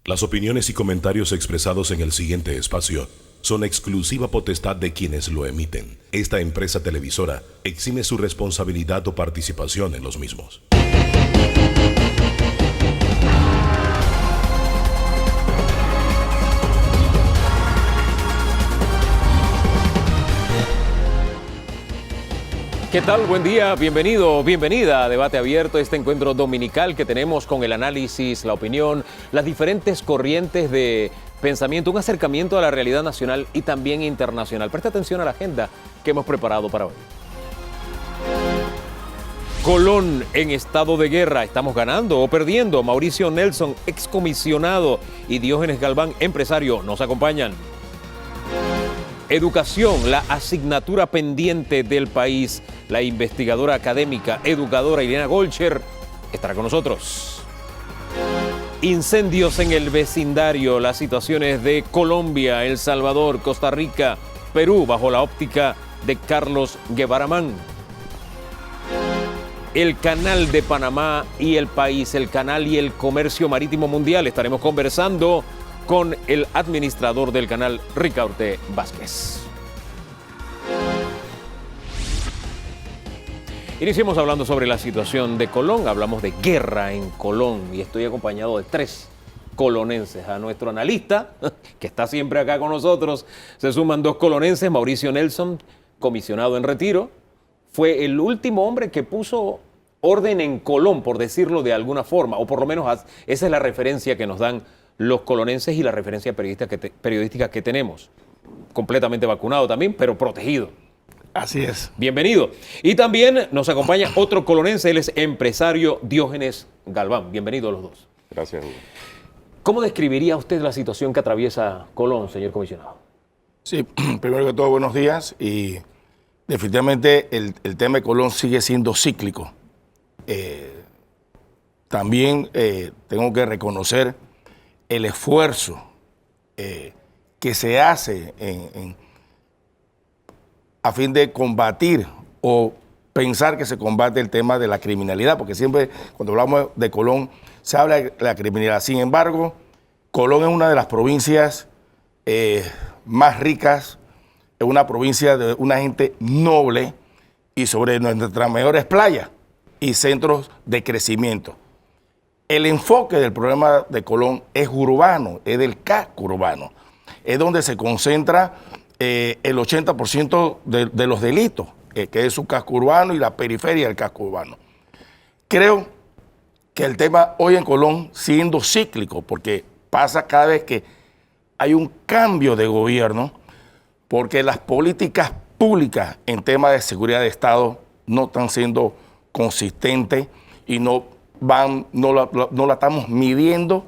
Las opiniones y comentarios expresados en el siguiente espacio son exclusiva potestad de quienes lo emiten. Esta empresa televisora exime su responsabilidad o participación en los mismos. ¿Qué tal? Buen día, bienvenido, bienvenida a Debate Abierto, este encuentro dominical que tenemos con el análisis, la opinión, las diferentes corrientes de pensamiento, un acercamiento a la realidad nacional y también internacional. Presta atención a la agenda que hemos preparado para hoy. Colón en estado de guerra, ¿estamos ganando o perdiendo? Mauricio Nelson, excomisionado, y Diógenes Galván, empresario, nos acompañan. Educación, la asignatura pendiente del país. La investigadora académica, educadora Irena Golcher estará con nosotros. Incendios en el vecindario, las situaciones de Colombia, El Salvador, Costa Rica, Perú, bajo la óptica de Carlos Guevaramán. El canal de Panamá y el país, el canal y el comercio marítimo mundial. Estaremos conversando con el administrador del canal, Ricaurte Vázquez. Iniciemos hablando sobre la situación de Colón. Hablamos de guerra en Colón y estoy acompañado de 3 colonenses. A nuestro analista, que está siempre acá con nosotros, se suman 2 colonenses. Mauricio Nelson, comisionado en retiro, fue el último hombre que puso orden en Colón, por decirlo de alguna forma, o por lo menos esa es la referencia que nos dan los colonenses y la referencia periodística que tenemos. Completamente vacunado también, pero protegido. Así es. Bienvenido. Y también nos acompaña otro colonense, él es empresario Diógenes Galván. Bienvenido a los dos. Gracias, Hugo. ¿Cómo describiría usted la situación que atraviesa Colón, señor comisionado? Sí, primero que todo, buenos días. Y definitivamente el tema de Colón sigue siendo cíclico. También tengo que reconocer el esfuerzo que se hace a fin de combatir o pensar que se combate el tema de la criminalidad, porque siempre cuando hablamos de Colón se habla de la criminalidad. Sin embargo, Colón es una de las provincias más ricas, es una provincia de una gente noble y sobre nuestras mejores playas y centros de crecimiento. El enfoque del problema de Colón es urbano, es del casco urbano, es donde se concentra el 80% de los delitos, que es su casco urbano y la periferia del casco urbano. Creo que el tema hoy en Colón siendo cíclico, porque pasa cada vez que hay un cambio de gobierno, porque las políticas públicas en temas de seguridad de Estado no están siendo consistentes y no la estamos midiendo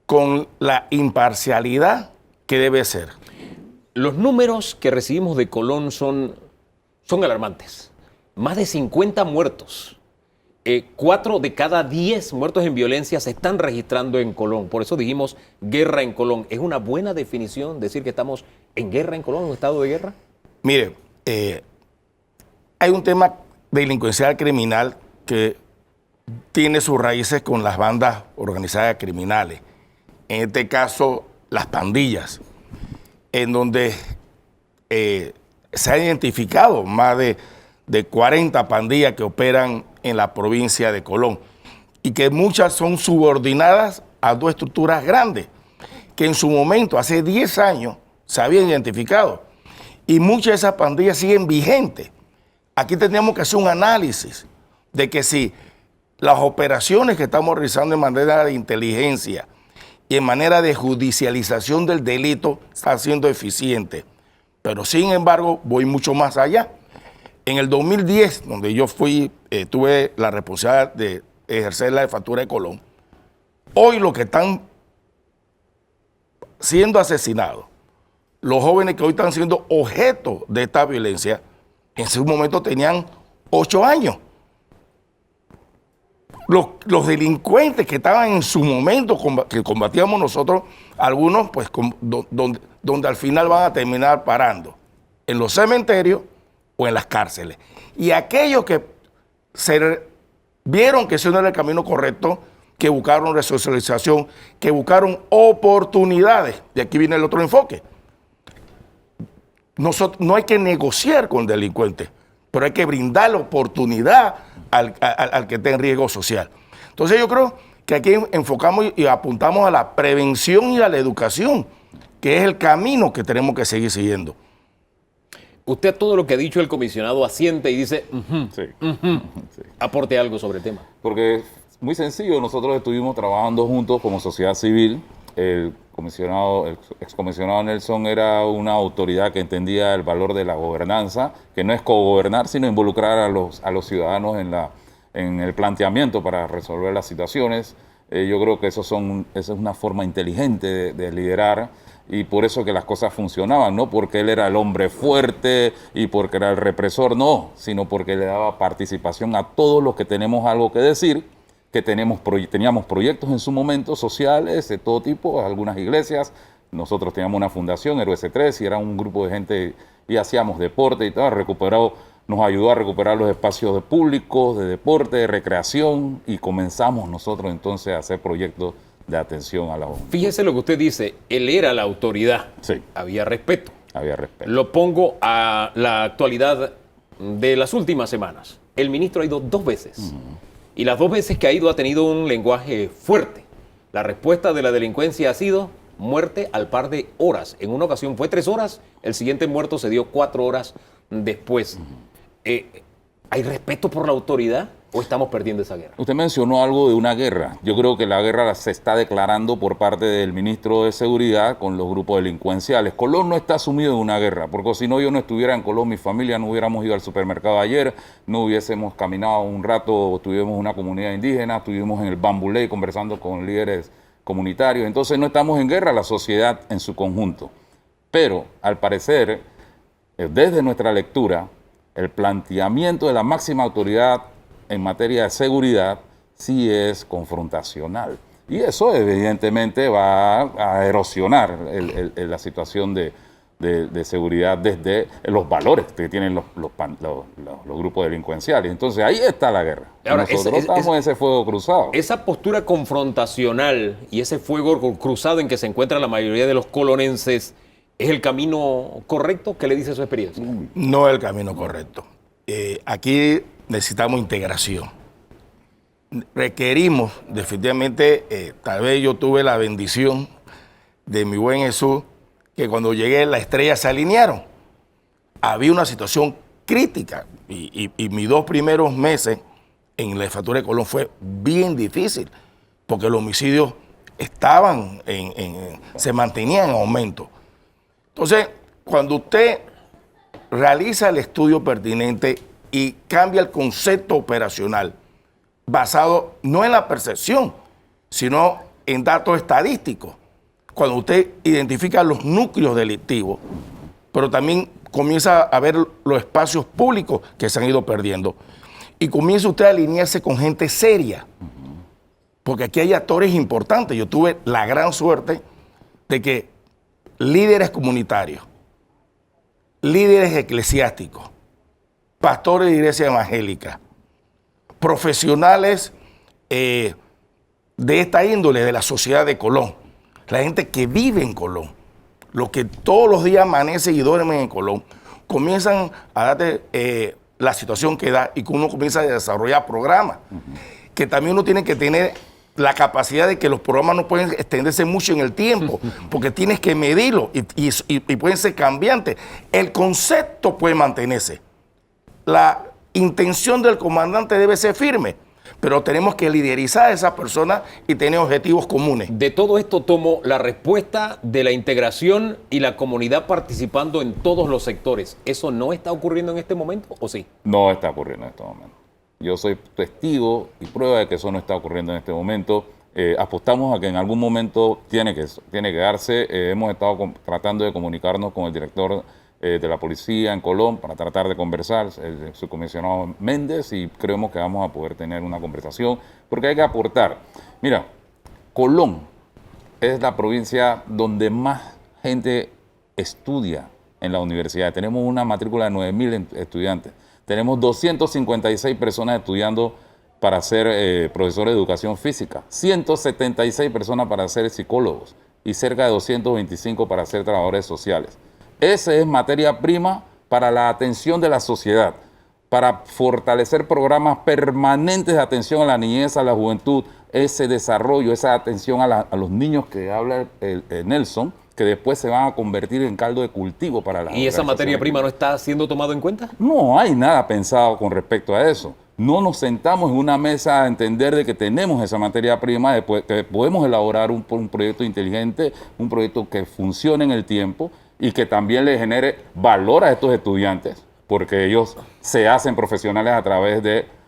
con la imparcialidad que debe ser. Los números que recibimos de Colón son alarmantes. Más de 50 muertos. 4 de cada 10 muertos en violencia se están registrando en Colón. Por eso dijimos guerra en Colón. ¿Es una buena definición decir que estamos en guerra en Colón, en un estado de guerra? Mire, hay un tema delincuencial criminal que tiene sus raíces con las bandas organizadas criminales. En este caso, las pandillas, en donde se han identificado más de 40 pandillas que operan en la provincia de Colón y que muchas son subordinadas a 2 estructuras grandes que en su momento, hace 10 años, se habían identificado y muchas de esas pandillas siguen vigentes. Aquí tenemos que hacer un análisis de que si las operaciones que estamos realizando en manera de inteligencia y en manera de judicialización del delito está siendo eficiente. Pero sin embargo, voy mucho más allá. En el 2010, donde yo tuve la responsabilidad de ejercer la jefatura de Colón, hoy los que están siendo asesinados, los jóvenes que hoy están siendo objeto de esta violencia, en su momento tenían 8 años. Los delincuentes que estaban en su momento, que combatíamos nosotros, algunos, pues, donde al final van a terminar parando, en los cementerios o en las cárceles. Y aquellos que se vieron que ese no era el camino correcto, que buscaron resocialización, que buscaron oportunidades. Y aquí viene el otro enfoque. No hay que negociar con delincuentes, pero hay que brindar la oportunidad al que esté en riesgo social. Entonces yo creo que aquí enfocamos y apuntamos a la prevención y a la educación, que es el camino que tenemos que seguir siguiendo. Usted a todo lo que ha dicho el comisionado asiente y dice, Sí. Sí. aporte algo sobre el tema. Porque es muy sencillo, nosotros estuvimos trabajando juntos como sociedad civil. El excomisionado Nelson era una autoridad que entendía el valor de la gobernanza, que no es cogobernar, sino involucrar a los ciudadanos en el planteamiento para resolver las situaciones. Yo creo que esa es una forma inteligente de liderar, y por eso que las cosas funcionaban, no porque él era el hombre fuerte y porque era el represor, no, sino porque le daba participación a todos los que tenemos algo que decir, que teníamos proyectos en su momento sociales de todo tipo, algunas iglesias. Nosotros teníamos una fundación, Héroes C3, y era un grupo de gente y hacíamos deporte y tal. Nos ayudó a recuperar los espacios públicos, de deporte, de recreación, y comenzamos nosotros entonces a hacer proyectos de atención a la juventud. Fíjese lo que usted dice, él era la autoridad, Sí. había respeto. Había respeto. Lo pongo a la actualidad de las últimas semanas. El ministro ha ido 2 veces. Y las 2 veces que ha ido ha tenido un lenguaje fuerte. La respuesta de la delincuencia ha sido muerte al par de horas. En una ocasión fue 3 horas, el siguiente muerto se dio 4 horas después. ¿Hay respeto por la autoridad o estamos perdiendo esa guerra? Usted mencionó algo de una guerra. Yo creo que la guerra se está declarando por parte del ministro de Seguridad con los grupos delincuenciales. Colón no está sumido en una guerra, porque si no, yo no estuviera en Colón, mi familia no hubiéramos ido al supermercado ayer, no hubiésemos caminado un rato, tuvimos una comunidad indígena, estuvimos en el Bambuley conversando con líderes comunitarios. Entonces no estamos en guerra, la sociedad en su conjunto. Pero, al parecer, desde nuestra lectura, el planteamiento de la máxima autoridad en materia de seguridad sí es confrontacional. Y eso evidentemente va a erosionar la situación de seguridad desde los valores que tienen los grupos delincuenciales. Entonces ahí está la guerra. Ahora, Nosotros estamos en ese fuego cruzado. Esa postura confrontacional y ese fuego cruzado en que se encuentra la mayoría de los colonenses, ¿es el camino correcto? ¿Qué le dice su experiencia? No es el camino correcto. Aquí necesitamos integración. Requerimos definitivamente, tal vez yo tuve la bendición de mi buen Jesús, que cuando llegué las estrellas se alinearon. Había una situación crítica y mis 2 primeros meses en la jefatura de Colón fue bien difícil, porque los homicidios se mantenían en aumento. Entonces, cuando usted realiza el estudio pertinente y cambia el concepto operacional basado no en la percepción, sino en datos estadísticos, cuando usted identifica los núcleos delictivos, pero también comienza a ver los espacios públicos que se han ido perdiendo, y comienza usted a alinearse con gente seria, porque aquí hay actores importantes. Yo tuve la gran suerte de que líderes comunitarios, líderes eclesiásticos, pastores de iglesia evangélica, profesionales de esta índole de la sociedad de Colón, la gente que vive en Colón, los que todos los días amanecen y duermen en Colón, comienzan a darte la situación que da, y que uno comienza a desarrollar programas, que también uno tiene que tener la capacidad de que los programas no pueden extenderse mucho en el tiempo, porque tienes que medirlo y pueden ser cambiantes. El concepto puede mantenerse. La intención del comandante debe ser firme, pero tenemos que liderizar a esas personas y tener objetivos comunes. De todo esto tomo la respuesta de la integración y la comunidad participando en todos los sectores. ¿Eso no está ocurriendo en este momento o sí? No está ocurriendo en este momento. Yo soy testigo y prueba de que eso no está ocurriendo en este momento. Apostamos a que en algún momento tiene que darse. Hemos estado tratando de comunicarnos con el director de la policía en Colón para tratar de conversar, el subcomisionado Méndez, y creemos que vamos a poder tener una conversación, porque hay que aportar. Mira, Colón es la provincia donde más gente estudia en la universidad. Tenemos una matrícula de 9.000 estudiantes. Tenemos 256 personas estudiando para ser profesores de educación física, 176 personas para ser psicólogos y cerca de 225 para ser trabajadores sociales. Esa es materia prima para la atención de la sociedad, para fortalecer programas permanentes de atención a la niñez, a la juventud, ese desarrollo, esa atención a los niños que habla Nelson, que después se van a convertir en caldo de cultivo para la ¿Y esa materia prima no está siendo tomado en cuenta? No hay nada pensado con respecto a eso. No nos sentamos en una mesa a entender de que tenemos esa materia prima, que podemos elaborar un proyecto inteligente, un proyecto que funcione en el tiempo y que también le genere valor a estos estudiantes, porque ellos se hacen profesionales a través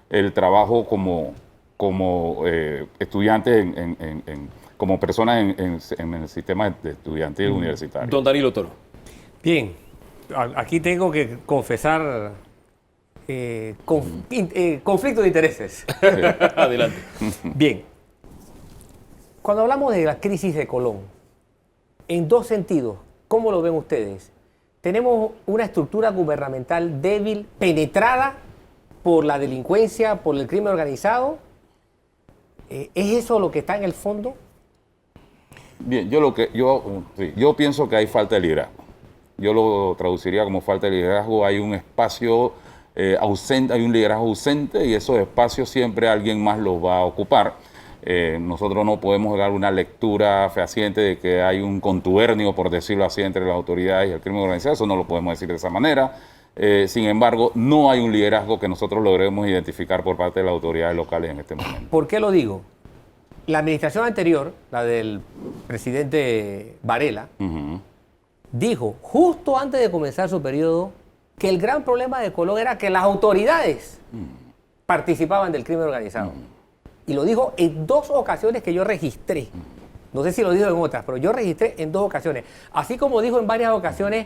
del trabajo como estudiantes, como personas en el sistema estudiantil universitario. Don Danilo Toro. Bien, aquí tengo que confesar conflicto de intereses. Adelante. Bien, cuando hablamos de la crisis de Colón, en dos sentidos, ¿cómo lo ven ustedes? Tenemos una estructura gubernamental débil, penetrada por la delincuencia, por el crimen organizado. ¿Es eso lo que está en el fondo? Bien, yo pienso que hay falta de liderazgo. Yo lo traduciría como falta de liderazgo. Hay un espacio ausente, hay un liderazgo ausente y esos espacios siempre alguien más los va a ocupar. Nosotros no podemos dar una lectura fehaciente de que hay un contubernio, por decirlo así, entre las autoridades y el crimen organizado. Eso no lo podemos decir de esa manera. Sin embargo, no hay un liderazgo que nosotros logremos identificar por parte de las autoridades locales en este momento. ¿Por qué lo digo? La administración anterior, la del presidente Varela, dijo justo antes de comenzar su periodo que el gran problema de Colón era que las autoridades participaban del crimen organizado. Y lo dijo en dos ocasiones que yo registré. No sé si lo dijo en otras, pero yo registré en dos ocasiones. Así como dijo en varias ocasiones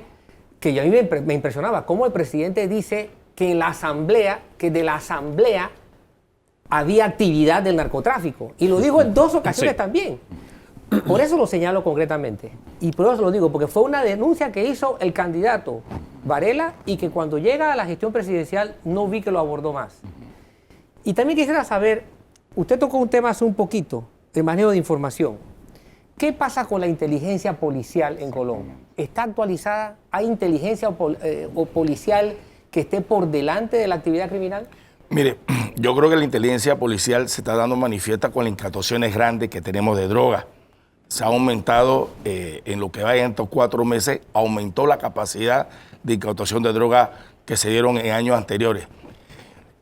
que a mí me impresionaba cómo el presidente dice que en la asamblea, que de la asamblea había actividad del narcotráfico. Y lo dijo en dos ocasiones también. Por eso lo señalo concretamente. Y por eso lo digo, porque fue una denuncia que hizo el candidato Varela y que cuando llega a la gestión presidencial no vi que lo abordó más. Y también quisiera saber, usted tocó un tema hace un poquito, de manejo de información. ¿Qué pasa con la inteligencia policial en Colón? ¿Está actualizada? ¿Hay inteligencia o policial que esté por delante de la actividad criminal? Mire, yo creo que la inteligencia policial se está dando manifiesta con las incautaciones grandes que tenemos de droga. Se ha aumentado, en lo que va en estos 4 meses, aumentó la capacidad de incautación de droga que se dieron en años anteriores.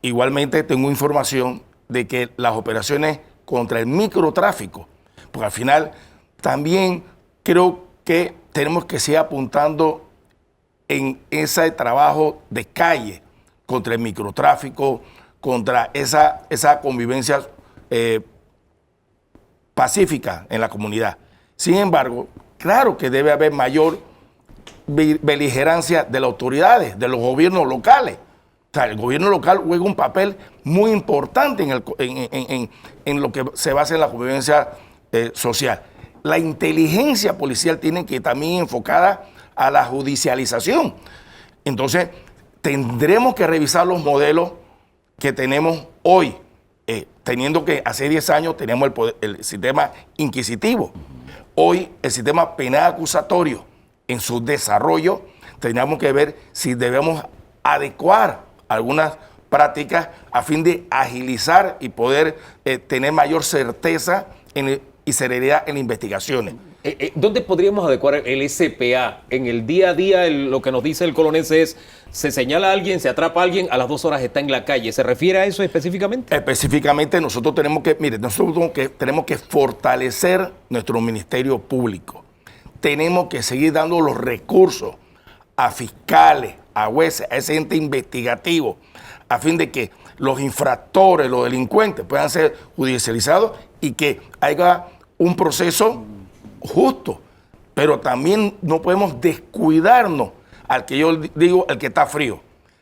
Igualmente tengo información de que las operaciones contra el microtráfico, porque al final también creo que tenemos que seguir apuntando en ese trabajo de calle contra el microtráfico, contra esa convivencia pacífica en la comunidad. Sin embargo, claro que debe haber mayor beligerancia de las autoridades, de los gobiernos locales. O sea, el gobierno local juega un papel muy importante en lo que se basa en la convivencia social. La inteligencia policial tiene que también enfocada a la judicialización. Entonces, tendremos que revisar los modelos que tenemos hoy, teniendo que hace 10 años teníamos el sistema inquisitivo. Hoy el sistema penal acusatorio, en su desarrollo, tenemos que ver si debemos adecuar algunas prácticas a fin de agilizar y poder tener mayor certeza y serenidad en investigaciones. ¿Dónde podríamos adecuar el SPA? En el día a día, lo que nos dice el colonense es, se señala a alguien, se atrapa a alguien, a las 2 horas está en la calle. ¿Se refiere a eso específicamente? Específicamente nosotros tenemos que fortalecer nuestro Ministerio Público. Tenemos que seguir dando los recursos a fiscales, a jueces, a ese ente investigativo, a fin de que los infractores, los delincuentes puedan ser judicializados y que haya un proceso justo. Pero también no podemos descuidarnos al que yo digo, el que está frío.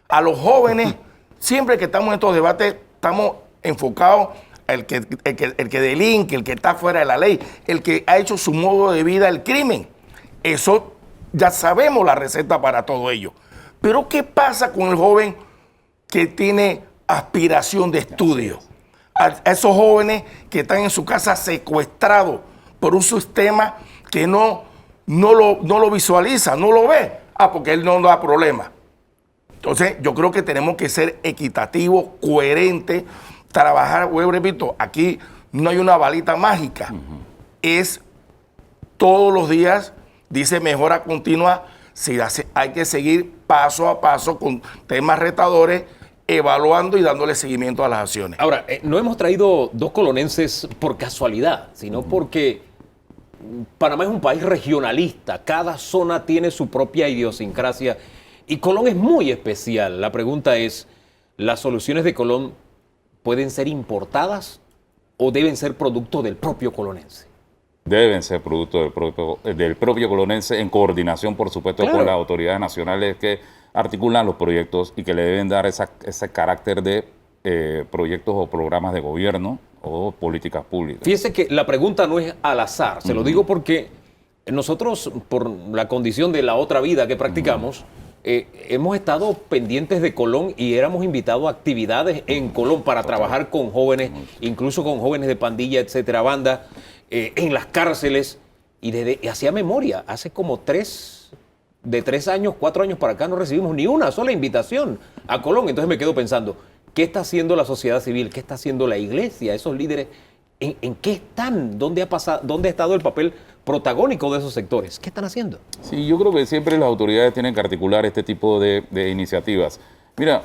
A los jóvenes, siempre que estamos en estos debates, estamos enfocados el que delinque, el que está fuera de la ley, el que ha hecho su modo de vida el crimen. Eso ya sabemos la receta para todo ello. Pero ¿qué pasa con el joven que tiene aspiración de estudio? a esos jóvenes que están en su casa secuestrados por un sistema que no lo visualiza, no lo ve. Porque él no da problema. Entonces, yo creo que tenemos que ser equitativos, coherentes, trabajar, repito, aquí no hay una balita mágica. Es todos los días, dice mejora continua, hay que seguir paso a paso con temas retadores, evaluando y dándole seguimiento a las acciones. Ahora, no hemos traído dos colonenses por casualidad, sino porque Panamá es un país regionalista, cada zona tiene su propia idiosincrasia y Colón es muy especial. La pregunta es, ¿las soluciones de Colón pueden ser importadas o deben ser producto del propio colonense? Deben ser producto del propio colonense en coordinación, por supuesto, con las autoridades nacionales que articulan los proyectos y que le deben dar ese carácter de proyectos o programas de gobierno o políticas públicas. Fíjese que la pregunta no es al azar, se lo digo porque nosotros, por la condición de la otra vida que practicamos, hemos estado pendientes de Colón y éramos invitados a actividades en Colón para trabajar con jóvenes, incluso con jóvenes de pandilla, etcétera, banda, en las cárceles, y hacía memoria, hace como 3 años, 4 años para acá no recibimos ni una sola invitación a Colón. Entonces me quedo pensando, ¿qué está haciendo la sociedad civil? ¿Qué está haciendo la iglesia? ¿Esos líderes? ¿En qué están? ¿Dónde ha estado el papel protagónico de esos sectores? ¿Qué están haciendo? Sí, yo creo que siempre las autoridades tienen que articular este tipo de iniciativas. Mira,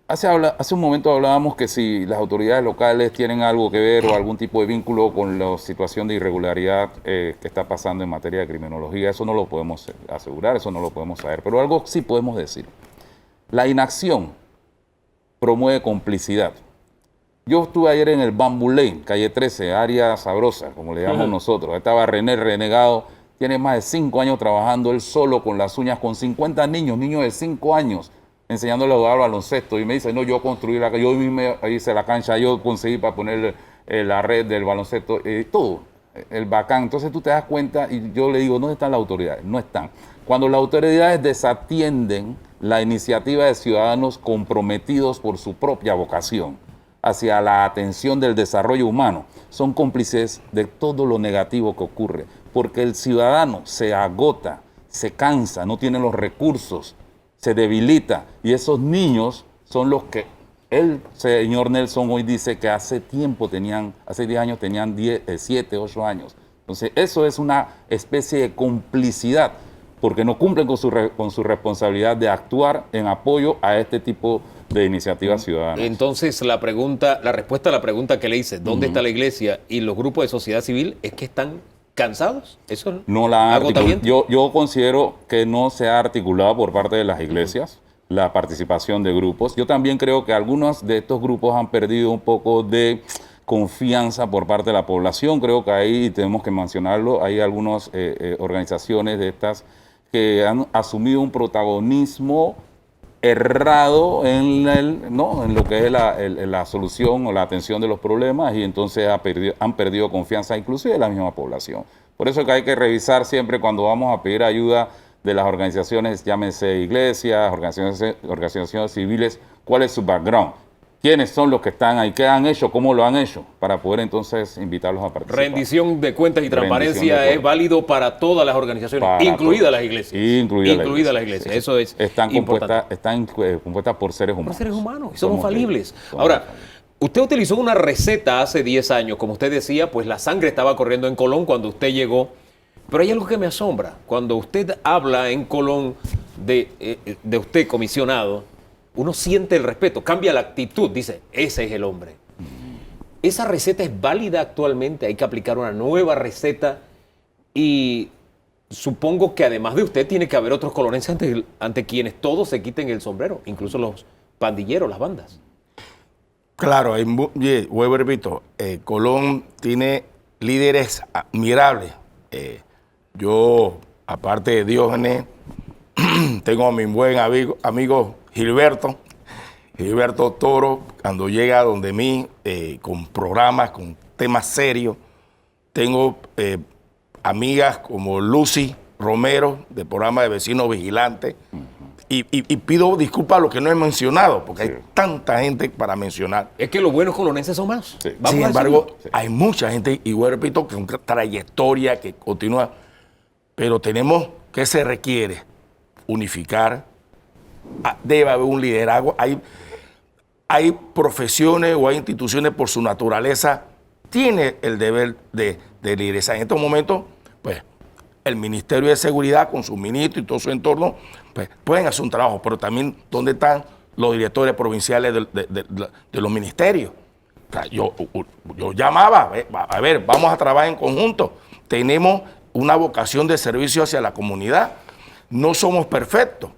hace un momento hablábamos que si las autoridades locales tienen algo que ver o algún tipo de vínculo con la situación de irregularidad que está pasando en materia de criminología, eso no lo podemos asegurar, eso no lo podemos saber, pero algo sí podemos decir. La inacción promueve complicidad. Yo estuve ayer en el Bamboo Lane, calle 13, área sabrosa, como le llamamos nosotros. Estaba René Renegado, tiene más de 5 años trabajando él solo con las uñas, con 50 niños de 5 años, enseñándole a jugar baloncesto. Y me dice, no, yo construí yo mismo hice la cancha, yo conseguí para poner la red del baloncesto, todo, el bacán. Entonces tú te das cuenta y yo le digo, ¿dónde están las autoridades? No están. Cuando las autoridades desatienden la iniciativa de ciudadanos comprometidos por su propia vocación hacia la atención del desarrollo humano, son cómplices de todo lo negativo que ocurre, porque el ciudadano se agota, se cansa, no tiene los recursos, se debilita, y esos niños son los que el señor Nelson hoy dice que hace 10 años tenían 7, 8 años. Entonces eso es una especie de complicidad, porque no cumplen con su responsabilidad de actuar en apoyo a este tipo de iniciativas ciudadanas. Entonces la respuesta a la pregunta que le hice, ¿dónde está la iglesia y los grupos de sociedad civil? Es que están cansados. Eso no la agotamiento. Yo considero que no se ha articulado por parte de las iglesias la participación de grupos. Yo también creo que algunos de estos grupos han perdido un poco de confianza por parte de la población. Creo que ahí tenemos que mencionarlo. Hay algunas organizaciones de estas que han asumido un protagonismo errado en lo que es la solución o la atención de los problemas, y entonces han perdido confianza inclusive de la misma población. Por eso es que hay que revisar siempre cuando vamos a pedir ayuda de las organizaciones, llámense iglesias, organizaciones civiles, cuál es su background. ¿Quiénes son los que están ahí? ¿Qué han hecho? ¿Cómo lo han hecho? Para poder entonces invitarlos a participar. Rendición de cuentas y transparencia es válido para todas las organizaciones, incluidas las iglesias. Incluidas las iglesias. Eso es importante. Están compuestas por seres humanos. Por seres humanos. Y somos falibles. Ahora, usted utilizó una receta hace 10 años. Como usted decía, pues la sangre estaba corriendo en Colón cuando usted llegó. Pero hay algo que me asombra. Cuando usted habla en Colón de usted, comisionado, uno siente el respeto, cambia la actitud, dice, ese es el hombre. ¿Esa receta es válida actualmente? ¿Hay que aplicar una nueva receta? Y supongo que además de usted tiene que haber otros colonenses ante quienes todos se quiten el sombrero, incluso los pandilleros, las bandas. Claro, repito, Colón tiene líderes admirables. Yo, aparte de Diógenes, tengo a mi buen amigo Gilberto Toro, cuando llega donde mí, con programas, con temas serios. Tengo amigas como Lucy Romero, del programa de Vecinos Vigilantes, y pido disculpas a lo que no he mencionado, porque Sí. hay tanta gente para mencionar. Es que los buenos colonenses son más. Sí. Vamos Sin a embargo, decirlo. Sí. hay mucha gente, y yo repito, con trayectoria que continúa, pero tenemos que se requiere unificar, debe haber un liderazgo, hay profesiones o hay instituciones por su naturaleza, tiene el deber de liderazar. En estos momentos, pues, el Ministerio de Seguridad con su ministro y todo su entorno, pues, pueden hacer un trabajo, pero también, ¿dónde están los directores provinciales de los ministerios? O sea, yo llamaba, a ver, vamos a trabajar en conjunto. Tenemos una vocación de servicio hacia la comunidad. No somos perfectos.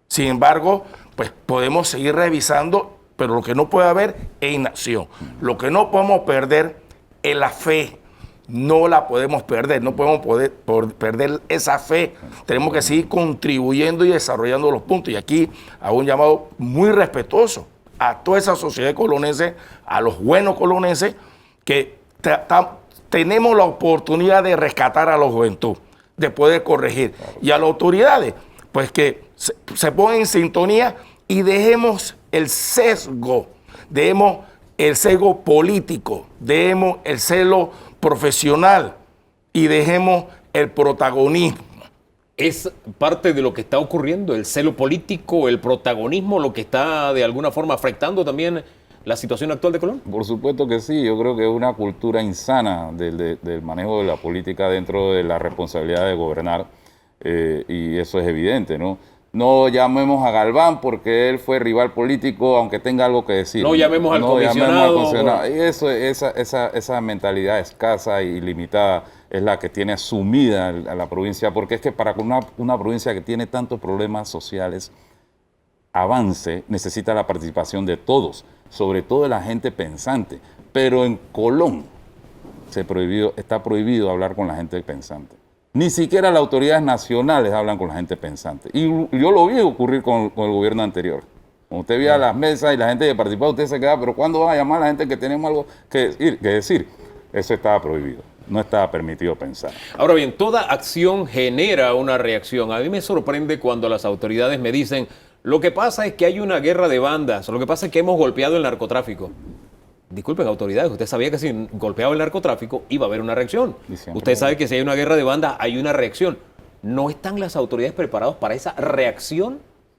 Sin embargo, pues podemos seguir revisando, pero lo que no puede haber es inacción. Lo que no podemos perder es la fe. No la podemos perder, no podemos perder esa fe. Tenemos que seguir contribuyendo y desarrollando los puntos. Y aquí hago un llamado muy respetuoso a toda esa sociedad colonense, a los buenos colonenses, que tenemos la oportunidad de rescatar a la juventud, de poder corregir. Claro. Y a las autoridades, pues que se pongan en sintonía y dejemos el sesgo político, dejemos el celo profesional y dejemos el protagonismo. ¿Es parte de lo que está ocurriendo, el celo político, el protagonismo, lo que está de alguna forma afectando también la situación actual de Colón? Por supuesto que sí, yo creo que es una cultura insana del manejo de la política dentro de la responsabilidad de gobernar, y eso es evidente, ¿no? No llamemos a Galván porque él fue rival político, aunque tenga algo que decir. No llamemos al comisionado. Y eso, esa mentalidad escasa y limitada es la que tiene sumida a la provincia, porque es que para una provincia que tiene tantos problemas sociales avance, necesita la participación de todos, sobre todo de la gente pensante. Pero en Colón está prohibido hablar con la gente pensante. Ni siquiera las autoridades nacionales hablan con la gente pensante. Y yo lo vi ocurrir con el gobierno anterior. Cuando usted veía las mesas y la gente que participaba, usted se quedaba, pero ¿cuándo van a llamar a la gente que tenemos algo que decir? Eso estaba prohibido. No estaba permitido pensar. Ahora bien, toda acción genera una reacción. A mí me sorprende cuando las autoridades me dicen, lo que pasa es que hay una guerra de bandas, lo que pasa es que hemos golpeado el narcotráfico. Disculpen, autoridades, usted sabía que si golpeaba el narcotráfico iba a haber una reacción. Usted sabe que si hay una guerra de bandas hay una reacción. ¿No están las autoridades preparadas para esa reacción?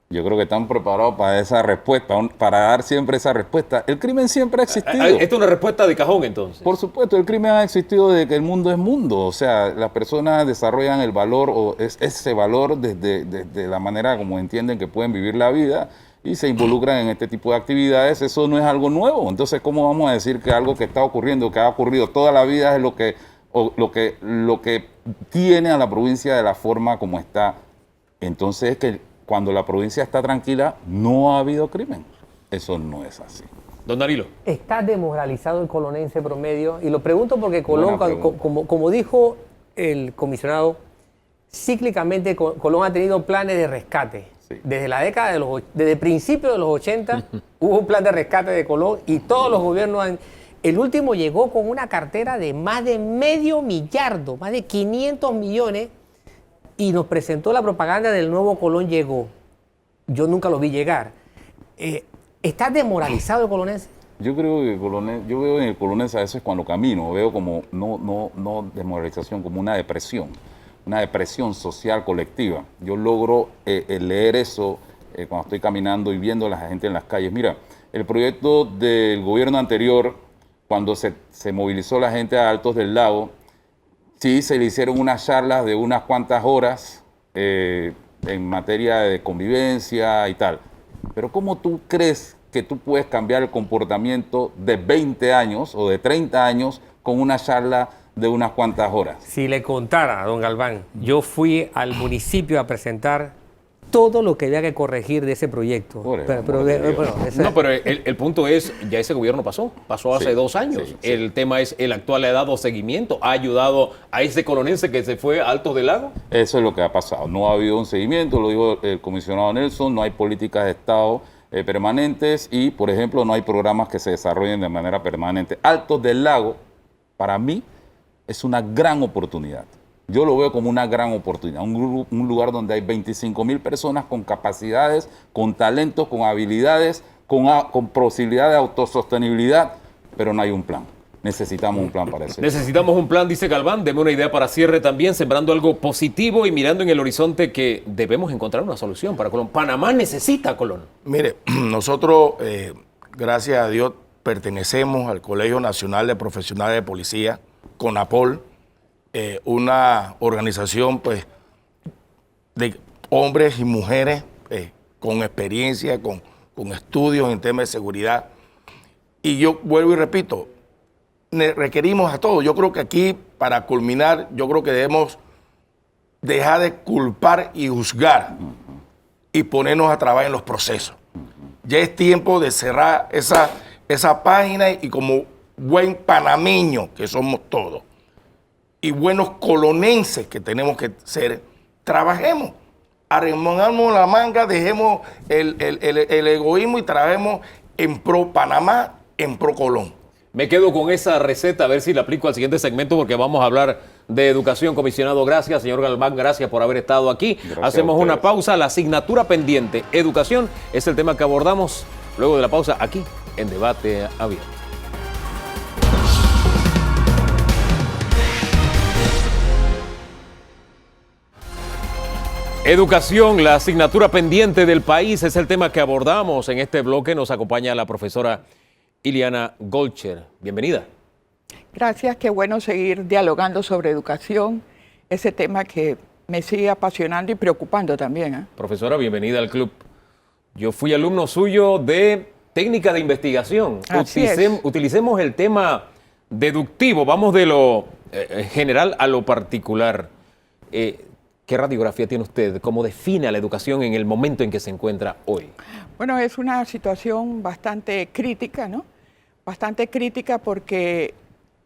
Yo creo que están preparados para esa respuesta, para dar siempre esa respuesta. El crimen siempre ha existido. ¿Esta es una respuesta de cajón entonces? Por supuesto, el crimen ha existido desde que el mundo es mundo. O sea, las personas desarrollan el valor, o ese valor desde la manera como entienden que pueden vivir la vida, y se involucran en este tipo de actividades. Eso no es algo nuevo. Entonces, ¿cómo vamos a decir que algo que está ocurriendo, que ha ocurrido toda la vida, es lo que tiene a la provincia de la forma como está? Entonces, es que cuando la provincia está tranquila, no ha habido crimen. Eso no es así. Don Danilo. ¿Está desmoralizado el colonense promedio? Y lo pregunto porque Colón, como dijo el comisionado, cíclicamente Colón ha tenido planes de rescate. Sí. Desde la década desde principios de los 80 hubo un plan de rescate de Colón y todos los gobiernos el último llegó con una cartera de más de $500 millardos, más de 500 millones, y nos presentó la propaganda del nuevo Colón llegó. Yo nunca lo vi llegar. ¿Está desmoralizado el colonense? Yo creo que yo veo en el colonense a veces cuando camino, veo como no desmoralización, como una depresión social colectiva. Yo logro leer eso cuando estoy caminando y viendo a la gente en las calles. Mira, el proyecto del gobierno anterior, cuando se movilizó la gente a Altos del Lago, sí se le hicieron unas charlas de unas cuantas horas en materia de convivencia y tal. Pero ¿cómo tú crees que tú puedes cambiar el comportamiento de 20 años o de 30 años con una charla de unas cuantas horas? Si le contara, don Galván, yo fui al municipio a presentar todo lo que había que corregir de ese proyecto. Pero el punto es, ya ese gobierno pasó hace 2 años. Sí. El tema es, ¿el actual le ha dado seguimiento? ¿Ha ayudado a ese colonense que se fue a Altos del Lago? Eso es lo que ha pasado. No ha habido un seguimiento, lo dijo el comisionado Nelson, no hay políticas de Estado permanentes y, por ejemplo, no hay programas que se desarrollen de manera permanente. Altos del Lago, para mí, es una gran oportunidad. yo lo veo como una gran oportunidad, un lugar donde hay 25.000 personas con capacidades, con talentos, con habilidades, con posibilidad de autosostenibilidad, pero no hay un plan. Necesitamos un plan para eso. Necesitamos un plan, dice Galván. Deme una idea para cierre también, sembrando algo positivo y mirando en el horizonte que debemos encontrar una solución para Colón. Panamá necesita a Colón. Mire, nosotros, gracias a Dios, pertenecemos al Colegio Nacional de Profesionales de Policía, CONAPOL, una organización pues, de hombres y mujeres con experiencia, con estudios en temas de seguridad. Y yo vuelvo y repito, requerimos a todos. Yo creo que aquí, para culminar, yo creo que debemos dejar de culpar y juzgar y ponernos a trabajar en los procesos. Ya es tiempo de cerrar esa página y como buen panameño que somos todos y buenos colonenses que tenemos que ser, trabajemos, arremangamos la manga, dejemos el egoísmo y trabajemos en pro Panamá, en pro Colón. Me quedo con esa receta, a ver si la aplico al siguiente segmento, porque vamos a hablar de educación. Comisionado, gracias. Señor Galván, gracias por haber estado aquí. Gracias. Hacemos una pausa. La asignatura pendiente, educación, es el tema que abordamos luego de la pausa aquí en Debate Abierto. Educación, la asignatura pendiente del país, es el tema que abordamos en este bloque. Nos acompaña la profesora Iliana Golcher. Bienvenida. Gracias, qué bueno seguir dialogando sobre educación, ese tema que me sigue apasionando y preocupando también. Profesora, bienvenida al club. Yo fui alumno suyo de técnica de investigación. Utilicemos el tema deductivo, vamos de lo general a lo particular. ¿Qué radiografía tiene usted? ¿Cómo define a la educación en el momento en que se encuentra hoy? Bueno, es una situación bastante crítica, ¿no? Bastante crítica porque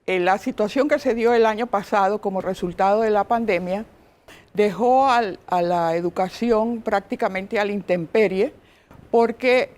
la situación que se dio el año pasado como resultado de la pandemia dejó a la educación prácticamente a la intemperie, porque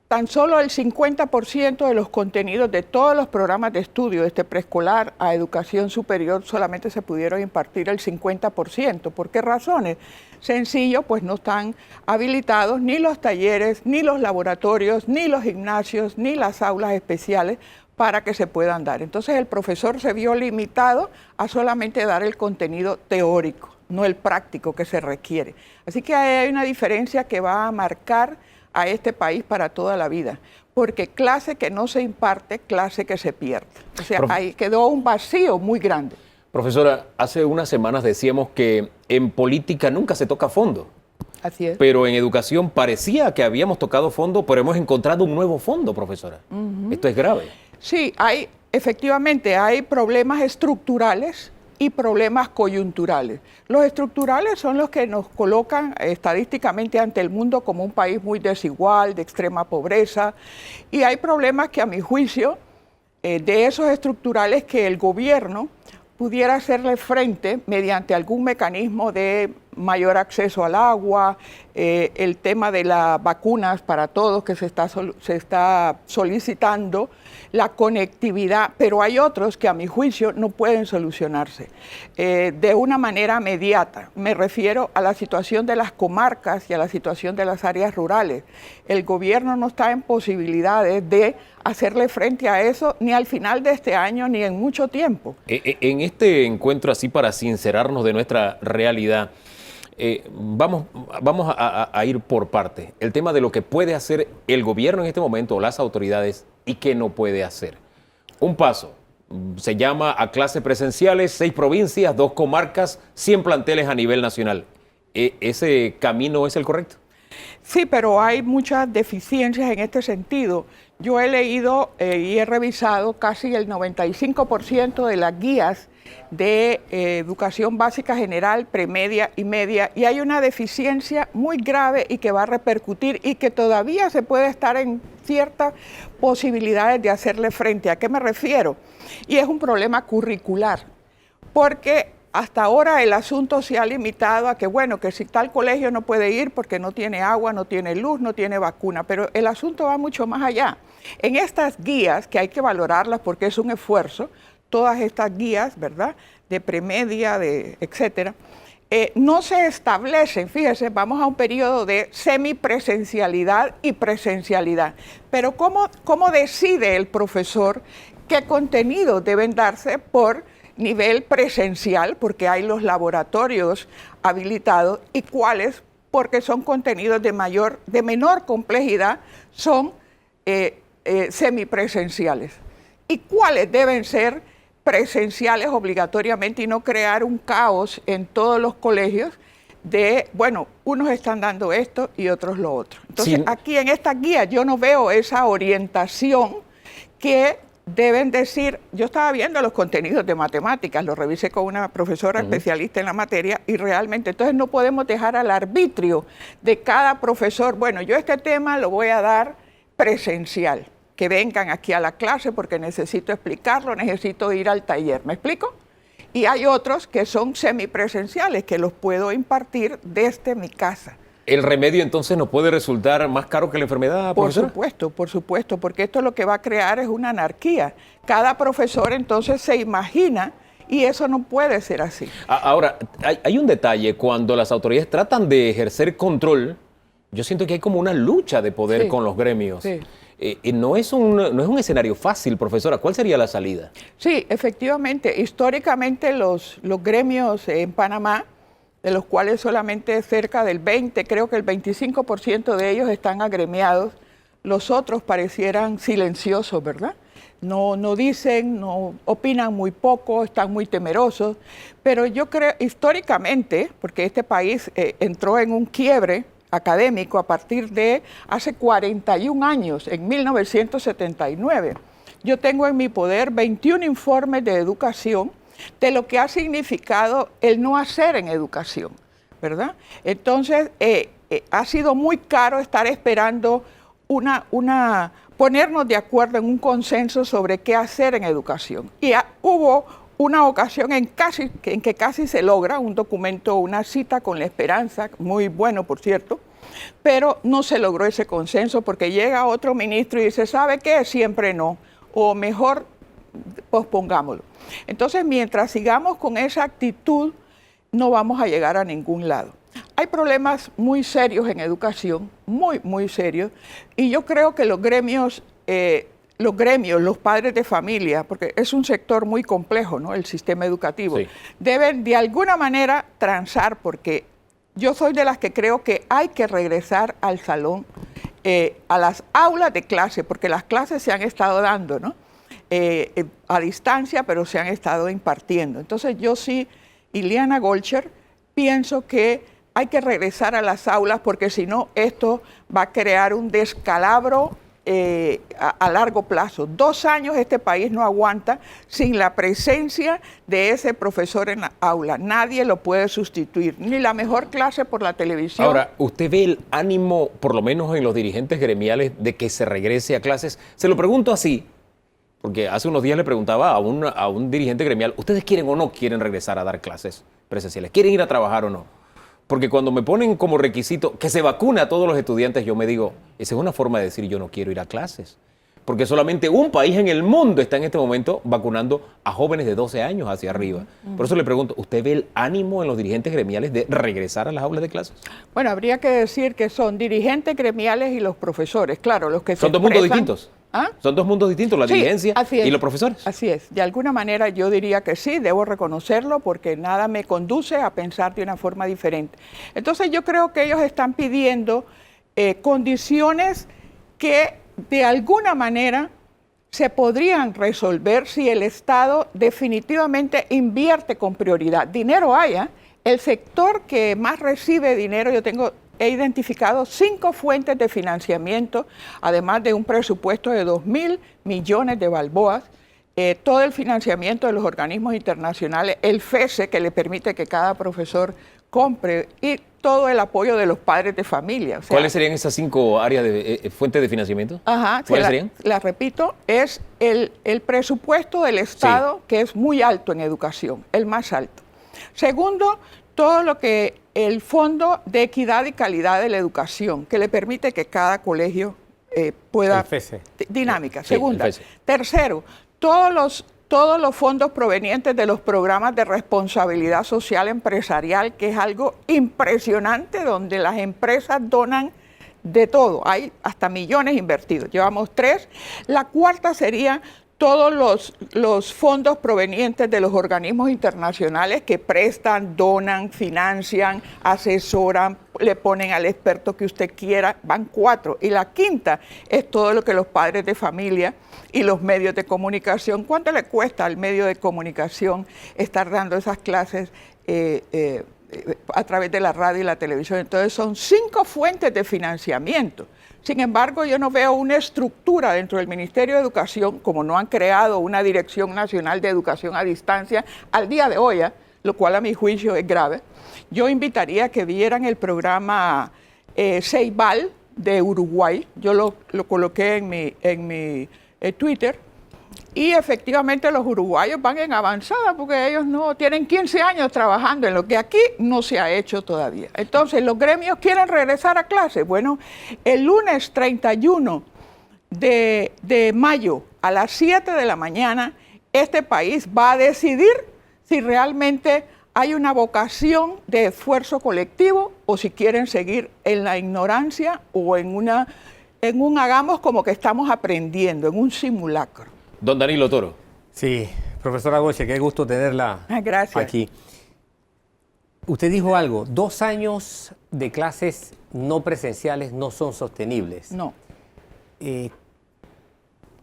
tan solo el 50% de los contenidos de todos los programas de estudio, desde preescolar a educación superior, solamente se pudieron impartir el 50%. ¿Por qué razones? Sencillo, pues no están habilitados ni los talleres, ni los laboratorios, ni los gimnasios, ni las aulas especiales para que se puedan dar. Entonces el profesor se vio limitado a solamente dar el contenido teórico, no el práctico que se requiere. Así que hay una diferencia que va a marcar a este país para toda la vida, porque clase que no se imparte, clase que se pierde. O sea, ahí quedó un vacío muy grande. Profesora, hace unas semanas decíamos que en política nunca se toca fondo. Así es. Pero en educación parecía que habíamos tocado fondo, pero hemos encontrado un nuevo fondo, profesora. Esto es grave. Sí, efectivamente hay problemas estructurales y problemas coyunturales. Los estructurales son los que nos colocan estadísticamente ante el mundo como un país muy desigual, de extrema pobreza, y hay problemas que a mi juicio, de esos estructurales, que el gobierno pudiera hacerle frente mediante algún mecanismo de mayor acceso al agua, el tema de las vacunas para todos que se está solicitando, la conectividad, pero hay otros que a mi juicio no pueden solucionarse de una manera inmediata. Me refiero a la situación de las comarcas y a la situación de las áreas rurales. El gobierno no está en posibilidades de hacerle frente a eso ni al final de este año ni en mucho tiempo. En este encuentro, así para sincerarnos de nuestra realidad, vamos a ir por parte. El tema de lo que puede hacer el gobierno en este momento o las autoridades y qué no puede hacer. Un paso, se llama a clases presenciales, 6 provincias, 2 comarcas, 100 planteles a nivel nacional. ¿Ese camino es el correcto? Sí, pero hay muchas deficiencias en este sentido. Yo he leído y he revisado casi el 95% de las guías de educación básica general, premedia y media, y hay una deficiencia muy grave y que va a repercutir y que todavía se puede estar en ciertas posibilidades de hacerle frente. ¿A qué me refiero? Y es un problema curricular, porque hasta ahora el asunto se ha limitado a que, bueno, que si tal colegio no puede ir porque no tiene agua, no tiene luz, no tiene vacuna, pero el asunto va mucho más allá. En estas guías, que hay que valorarlas porque es un esfuerzo, todas estas guías, ¿verdad?, de premedia, etcétera, no se establecen, fíjese, vamos a un periodo de semipresencialidad y presencialidad. Pero ¿cómo decide el profesor qué contenidos deben darse por nivel presencial, porque hay los laboratorios habilitados, y cuáles, porque son contenidos de menor complejidad, son semipresenciales? ¿Y cuáles deben ser presenciales obligatoriamente y no crear un caos en todos los colegios bueno, unos están dando esto y otros lo otro? Entonces, sí, aquí en esta guía yo no veo esa orientación que deben decir. Yo estaba viendo los contenidos de matemáticas, lo revisé con una profesora especialista en la materia, y realmente entonces no podemos dejar al arbitrio de cada profesor, bueno, yo este tema lo voy a dar presencial, que vengan aquí a la clase porque necesito explicarlo, necesito ir al taller, ¿me explico? Y hay otros que son semipresenciales, que los puedo impartir desde mi casa. ¿El remedio entonces no puede resultar más caro que la enfermedad, profesora? Por supuesto, porque esto lo que va a crear es una anarquía. Cada profesor entonces se imagina, y eso no puede ser así. Ahora, hay un detalle, cuando las autoridades tratan de ejercer control, yo siento que hay como una lucha de poder con los gremios. Sí. No es un escenario fácil, profesora. ¿Cuál sería la salida? Sí, efectivamente. Históricamente los gremios en Panamá, de los cuales solamente cerca del 20, creo que el 25% de ellos están agremiados, los otros parecieran silenciosos, ¿verdad? No dicen, no opinan muy poco, están muy temerosos, pero yo creo históricamente, porque este país entró en un quiebre académico a partir de hace 41 años, en 1979. Yo tengo en mi poder 21 informes de educación de lo que ha significado el no hacer en educación, ¿verdad? Entonces, ha sido muy caro estar esperando ponernos de acuerdo en un consenso sobre qué hacer en educación. Y hubo una ocasión en que casi se logra un documento, una cita con la esperanza, muy bueno por cierto, pero no se logró ese consenso porque llega otro ministro y dice, ¿sabe qué? Siempre no, o mejor pospongámoslo. Entonces, mientras sigamos con esa actitud, no vamos a llegar a ningún lado. Hay problemas muy serios en educación, muy serios, y yo creo que los gremios, los padres de familia, porque es un sector muy complejo, ¿no? El sistema educativo, sí, deben de alguna manera transar, porque yo soy de las que creo que hay que regresar al salón, a las aulas de clase, porque las clases se han estado dando, ¿no? A distancia, pero se han estado impartiendo. Entonces yo sí, Ileana Golcher, pienso que hay que regresar a las aulas, porque si no, esto va a crear un descalabro a largo plazo. 2 años este país no aguanta sin la presencia de ese profesor en la aula. Nadie lo puede sustituir, ni la mejor clase por la televisión. Ahora, ¿usted ve el ánimo, por lo menos en los dirigentes gremiales, de que se regrese a clases? Se lo pregunto así, porque hace unos días le preguntaba a un dirigente gremial, ¿ustedes quieren o no quieren regresar a dar clases presenciales? ¿Quieren ir a trabajar o no? Porque cuando me ponen como requisito que se vacune a todos los estudiantes, yo me digo, esa es una forma de decir yo no quiero ir a clases. Porque solamente un país en el mundo está en este momento vacunando a jóvenes de 12 años hacia arriba. Por eso le pregunto, ¿usted ve el ánimo en los dirigentes gremiales de regresar a las aulas de clases? Bueno, habría que decir que son dirigentes gremiales y los profesores, claro, los que son dos mundos distintos. ¿Ah? Son dos mundos distintos, la dirigencia y los profesores. Así es. De alguna manera yo diría que sí, debo reconocerlo porque nada me conduce a pensar de una forma diferente. Entonces yo creo que ellos están pidiendo condiciones que de alguna manera se podrían resolver si el Estado definitivamente invierte con prioridad. Dinero haya. El sector que más recibe dinero, he identificado 5 fuentes de financiamiento, además de un presupuesto de 2.000 millones de balboas, todo el financiamiento de los organismos internacionales, el FESE, que le permite que cada profesor compre, y todo el apoyo de los padres de familia. O sea, ¿cuáles serían esas 5 áreas de fuentes de financiamiento? Ajá, ¿cuáles serían? La repito, es el presupuesto del Estado, sí, que es muy alto en educación, el más alto. Segundo, todo lo que el Fondo de Equidad y Calidad de la Educación, que le permite que cada colegio pueda... El FESE. Dinámica. Sí, segunda. Tercero, todos todos los fondos provenientes de los programas de responsabilidad social empresarial, que es algo impresionante, donde las empresas donan de todo, hay hasta millones invertidos. Llevamos 3. La cuarta sería todos los fondos provenientes de los organismos internacionales que prestan, donan, financian, asesoran, le ponen al experto que usted quiera, van 4. Y la quinta es todo lo que los padres de familia y los medios de comunicación. ¿Cuánto le cuesta al medio de comunicación estar dando esas clases a través de la radio y la televisión? Entonces son 5 fuentes de financiamiento. Sin embargo, yo no veo una estructura dentro del Ministerio de Educación, como no han creado una Dirección Nacional de Educación a Distancia al día de hoy, lo cual a mi juicio es grave. Yo invitaría a que vieran el programa Ceibal de Uruguay. Yo lo coloqué en mi Twitter. Y efectivamente los uruguayos van en avanzada porque ellos no tienen 15 años trabajando en lo que aquí no se ha hecho todavía. Entonces, ¿los gremios quieren regresar a clase? Bueno, el lunes 31 de mayo a las 7 de la mañana, este país va a decidir si realmente hay una vocación de esfuerzo colectivo o si quieren seguir en la ignorancia o en un hagamos como que estamos aprendiendo, en un simulacro. Don Danilo Toro. Sí, profesora Goche, qué gusto tenerla Gracias. aquí. Usted dijo algo, 2 años de clases no presenciales no son sostenibles. No.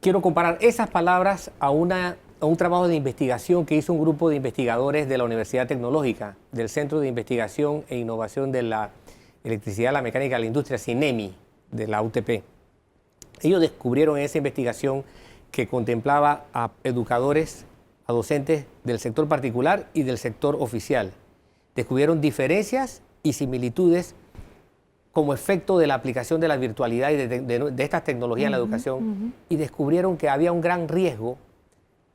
Quiero comparar esas palabras a un trabajo de investigación que hizo un grupo de investigadores de la Universidad Tecnológica, del Centro de Investigación e Innovación de la Electricidad, la Mecánica y la Industria, CINEMI, de la UTP. Ellos descubrieron en esa investigación que contemplaba a educadores, a docentes del sector particular y del sector oficial. Descubrieron diferencias y similitudes como efecto de la aplicación de la virtualidad y de estas tecnologías en la educación, y descubrieron que había un gran riesgo,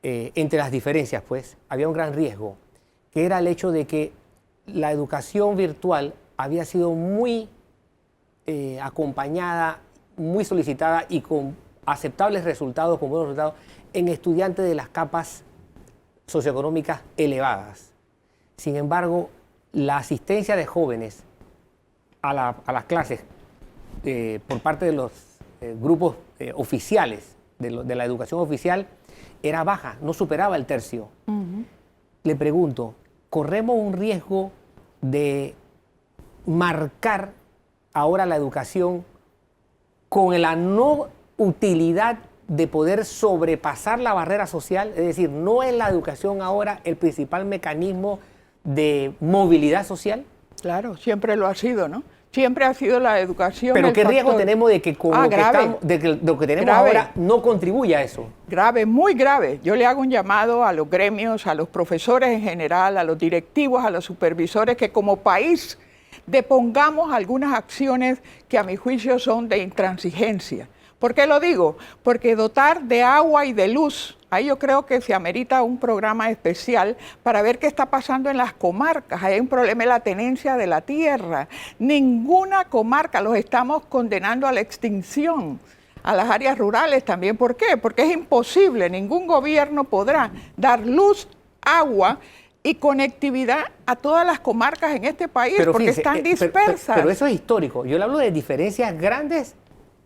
entre las diferencias pues, había un gran riesgo, que era el hecho de que la educación virtual había sido muy acompañada, muy solicitada y con aceptables resultados, con buenos resultados, en estudiantes de las capas socioeconómicas elevadas. Sin embargo, la asistencia de jóvenes a las clases por parte de los grupos oficiales, de la educación oficial, era baja, no superaba el tercio. Le pregunto, ¿corremos un riesgo de marcar ahora la educación con la no utilidad de poder sobrepasar la barrera social? Es decir, ¿no es la educación ahora el principal mecanismo de movilidad social? Claro, siempre lo ha sido, ¿no? Siempre ha sido la educación. Pero ¿qué riesgo tenemos de que con lo que tenemos ahora no contribuya a eso? Grave, muy grave. Yo le hago un llamado a los gremios, a los profesores en general, a los directivos, a los supervisores, que como país depongamos algunas acciones que a mi juicio son de intransigencia. ¿Por qué lo digo? Porque dotar de agua y de luz, ahí yo creo que se amerita un programa especial para ver qué está pasando en las comarcas. Hay un problema de la tenencia de la tierra. Ninguna comarca, los estamos condenando a la extinción. A las áreas rurales también. ¿Por qué? Porque es imposible, ningún gobierno podrá dar luz, agua y conectividad a todas las comarcas en este país, porque fíjese, están dispersas. Pero eso es histórico. Yo le hablo de diferencias grandes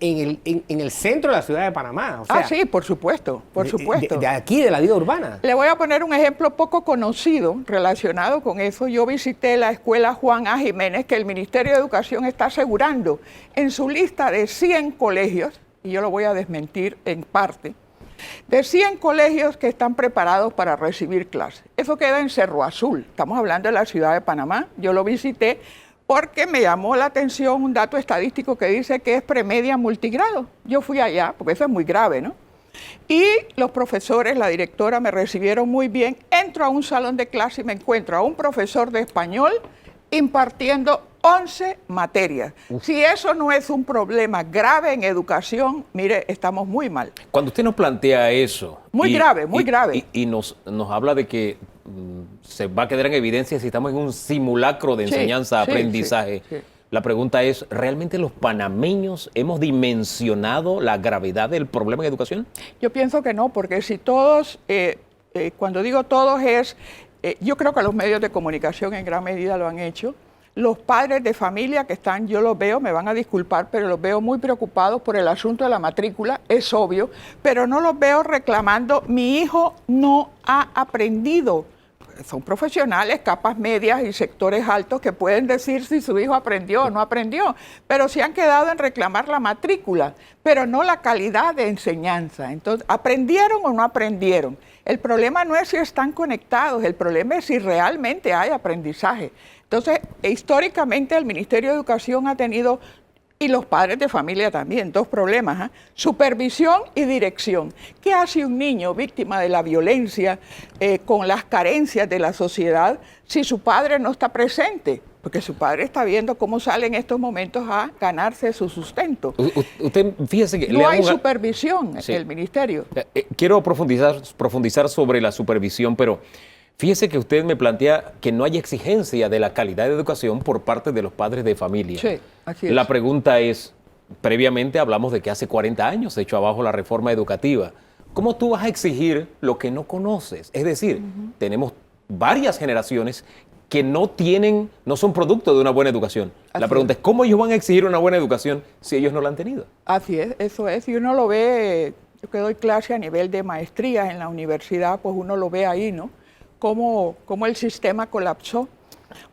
en el centro de la ciudad de Panamá. O sea, sí, por supuesto, por supuesto. De aquí, de la vida urbana. Le voy a poner un ejemplo poco conocido relacionado con eso. Yo visité la escuela Juan A. Jiménez, que el Ministerio de Educación está asegurando en su lista de 100 colegios, y yo lo voy a desmentir en parte, de 100 colegios que están preparados para recibir clases. Eso queda en Cerro Azul, estamos hablando de la ciudad de Panamá. Yo lo visité porque me llamó la atención un dato estadístico que dice que es premedia multigrado. Yo fui allá, porque eso es muy grave, ¿no? Y los profesores, la directora me recibieron muy bien. Entro a un salón de clase y me encuentro a un profesor de español impartiendo 11 materias. Si eso no es un problema grave en educación, mire, estamos muy mal. Cuando usted nos plantea eso... Muy grave, muy grave. Y nos habla de que se va a quedar en evidencia si estamos en un simulacro de enseñanza-aprendizaje. Sí. La pregunta es, ¿realmente los panameños hemos dimensionado la gravedad del problema en educación? Yo pienso que no, porque si todos cuando digo todos es, yo creo que los medios de comunicación en gran medida lo han hecho. Los padres de familia que están, yo los veo, me van a disculpar, pero los veo muy preocupados por el asunto de la matrícula, es obvio, pero no los veo reclamando, mi hijo no ha aprendido. Son profesionales, capas medias y sectores altos que pueden decir si su hijo aprendió o no aprendió, pero se han quedado en reclamar la matrícula, pero no la calidad de enseñanza. Entonces, ¿aprendieron o no aprendieron? El problema no es si están conectados, el problema es si realmente hay aprendizaje. Entonces, históricamente el Ministerio de Educación ha tenido, y los padres de familia también, dos problemas, supervisión y dirección. ¿Qué hace un niño víctima de la violencia con las carencias de la sociedad si su padre no está presente? Porque su padre está viendo cómo sale en estos momentos a ganarse su sustento. Usted, fíjese que... No hay supervisión Sí. en el ministerio. Quiero profundizar sobre la supervisión, pero fíjese que usted me plantea que no hay exigencia de la calidad de educación por parte de los padres de familia. Sí, así es. La pregunta es, previamente hablamos de que hace 40 años se echó abajo la reforma educativa. ¿Cómo tú vas a exigir lo que no conoces? Es decir, tenemos varias generaciones que no son producto de una buena educación. La pregunta es, ¿cómo ellos van a exigir una buena educación si ellos no la han tenido? Así es, eso es. Y uno lo ve, yo que doy clase a nivel de maestría en la universidad, pues uno lo ve ahí, ¿no? Cómo el sistema colapsó,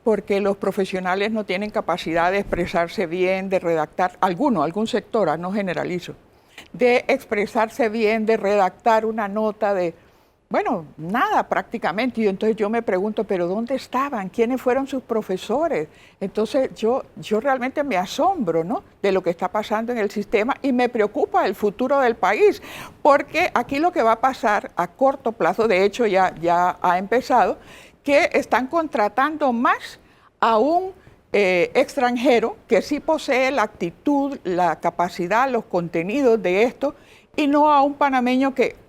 porque los profesionales no tienen capacidad de expresarse bien, de redactar, algún sector, no generalizo, de expresarse bien, de redactar una nota de... Bueno, nada prácticamente. Y entonces yo me pregunto, ¿pero dónde estaban? ¿Quiénes fueron sus profesores? Entonces yo realmente me asombro, ¿no?, de lo que está pasando en el sistema y me preocupa el futuro del país, porque aquí lo que va a pasar a corto plazo, de hecho ya ha empezado, que están contratando más a un extranjero que sí posee la actitud, la capacidad, los contenidos de esto, y no a un panameño que...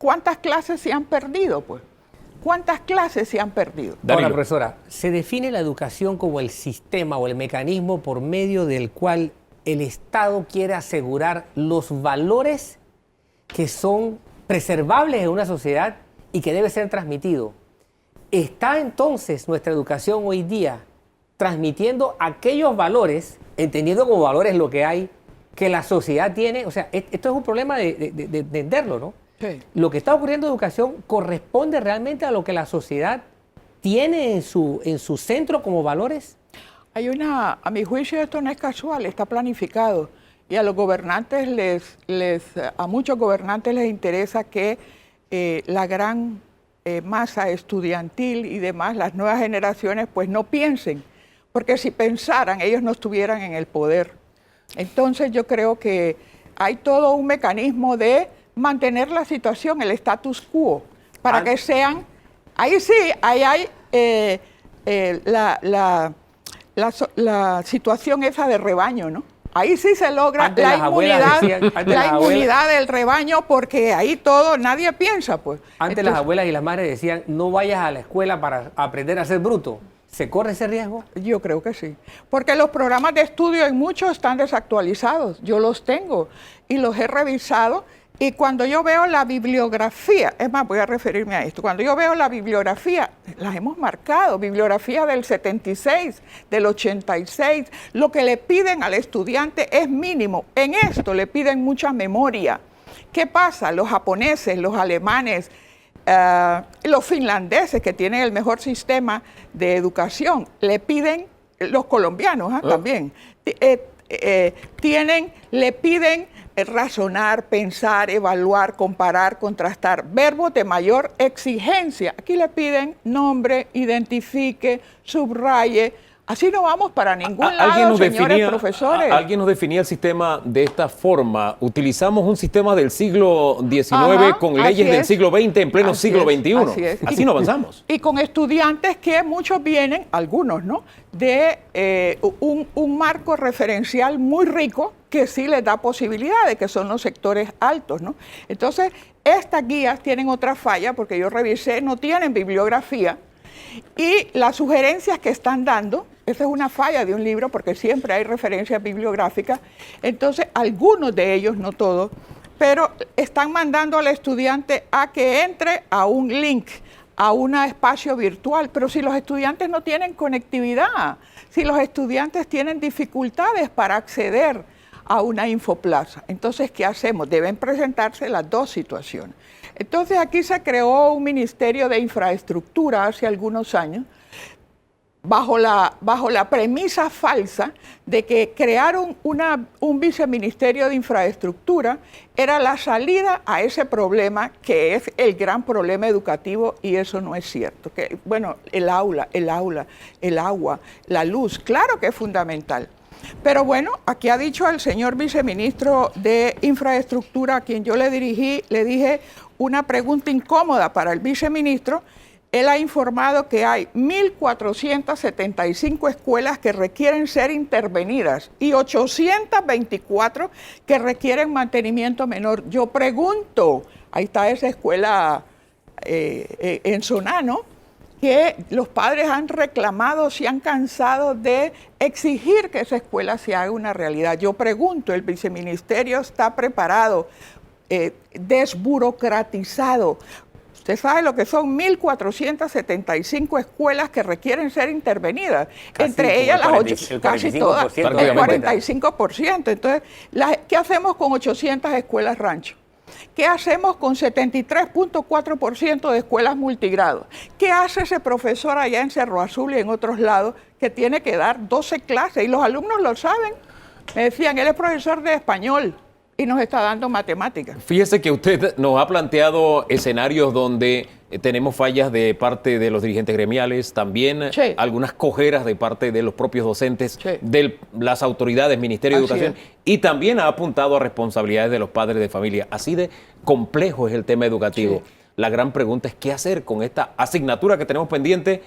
¿Cuántas clases se han perdido, pues? ¿Cuántas clases se han perdido? Danilo. Ahora, profesora, se define la educación como el sistema o el mecanismo por medio del cual el Estado quiere asegurar los valores que son preservables en una sociedad y que debe ser transmitido. ¿Está entonces nuestra educación hoy día transmitiendo aquellos valores, entendiendo como valores lo que hay, que la sociedad tiene? O sea, esto es un problema de entenderlo, ¿no? Sí. Lo que está ocurriendo en educación corresponde realmente a lo que la sociedad tiene en su centro como valores. A mi juicio esto no es casual, está planificado. Y a los gobernantes a muchos gobernantes les interesa que la gran masa estudiantil y demás, las nuevas generaciones, pues no piensen, porque si pensaran, ellos no estuvieran en el poder. Entonces yo creo que hay todo un mecanismo de mantener la situación, el status quo, para que sean, ahí sí, ahí hay la situación esa de rebaño, ¿no? Ahí sí se logra la inmunidad del rebaño, porque ahí todo, nadie piensa, pues. Antes las abuelas y las madres decían, no vayas a la escuela para aprender a ser bruto. ¿Se corre ese riesgo? Yo creo que sí, porque los programas de estudio en muchos están desactualizados, yo los tengo y los he revisado. Y cuando yo veo la bibliografía, es más, voy a referirme a esto, cuando yo veo la bibliografía, las hemos marcado, bibliografía del 76, del 86, lo que le piden al estudiante es mínimo. En esto le piden mucha memoria. ¿Qué pasa? Los japoneses, los alemanes, los finlandeses, que tienen el mejor sistema de educación, le piden, los colombianos también, le piden razonar, pensar, evaluar, comparar, contrastar, verbos de mayor exigencia. Aquí le piden nombre, identifique, subraye. Así no vamos para ningún lado, señores profesores. Alguien nos definía el sistema de esta forma. Utilizamos un sistema del siglo XIX con leyes del siglo XX en pleno siglo XXI. Así no avanzamos. Y con estudiantes que muchos vienen, algunos, ¿no?, de un marco referencial muy rico que sí les da posibilidades, que son los sectores altos, ¿no? Entonces, estas guías tienen otra falla, porque yo revisé, no tienen bibliografía, y las sugerencias que están dando, esa es una falla de un libro, porque siempre hay referencias bibliográficas. Entonces, algunos de ellos, no todos, pero están mandando al estudiante a que entre a un link, a un espacio virtual, pero si los estudiantes no tienen conectividad, si los estudiantes tienen dificultades para acceder a una infoplaza, entonces, ¿qué hacemos? Deben presentarse las dos situaciones. Entonces, aquí se creó un Ministerio de Infraestructura hace algunos años, bajo la premisa falsa de que crear un viceministerio de infraestructura era la salida a ese problema que es el gran problema educativo, y eso no es cierto. Que, bueno, el agua, la luz, claro que es fundamental. Pero bueno, aquí ha dicho el señor viceministro de Infraestructura, a quien yo le dije una pregunta incómoda para el viceministro. Él ha informado que hay 1.475 escuelas que requieren ser intervenidas y 824 que requieren mantenimiento menor. Yo pregunto, ahí está esa escuela en Sonano, que los padres han reclamado, se han cansado de exigir que esa escuela se haga una realidad. Yo pregunto, ¿el viceministerio está preparado, desburocratizado? Usted sabe lo que son 1.475 escuelas que requieren ser intervenidas. Entre ellas las 8, casi todas, el 45%. Entonces, ¿qué hacemos con 800 escuelas rancho? ¿Qué hacemos con 73.4% de escuelas multigrados? ¿Qué hace ese profesor allá en Cerro Azul y en otros lados que tiene que dar 12 clases? Y los alumnos lo saben. Me decían, él es profesor de español y nos está dando matemáticas. Fíjese que usted nos ha planteado escenarios donde tenemos fallas de parte de los dirigentes gremiales, también sí, algunas cojeras de parte de los propios docentes, sí, de las autoridades, Ministerio de Así Educación, y también ha apuntado a responsabilidades de los padres de familia. Así de complejo es el tema educativo. Sí. La gran pregunta es qué hacer con esta asignatura que tenemos pendiente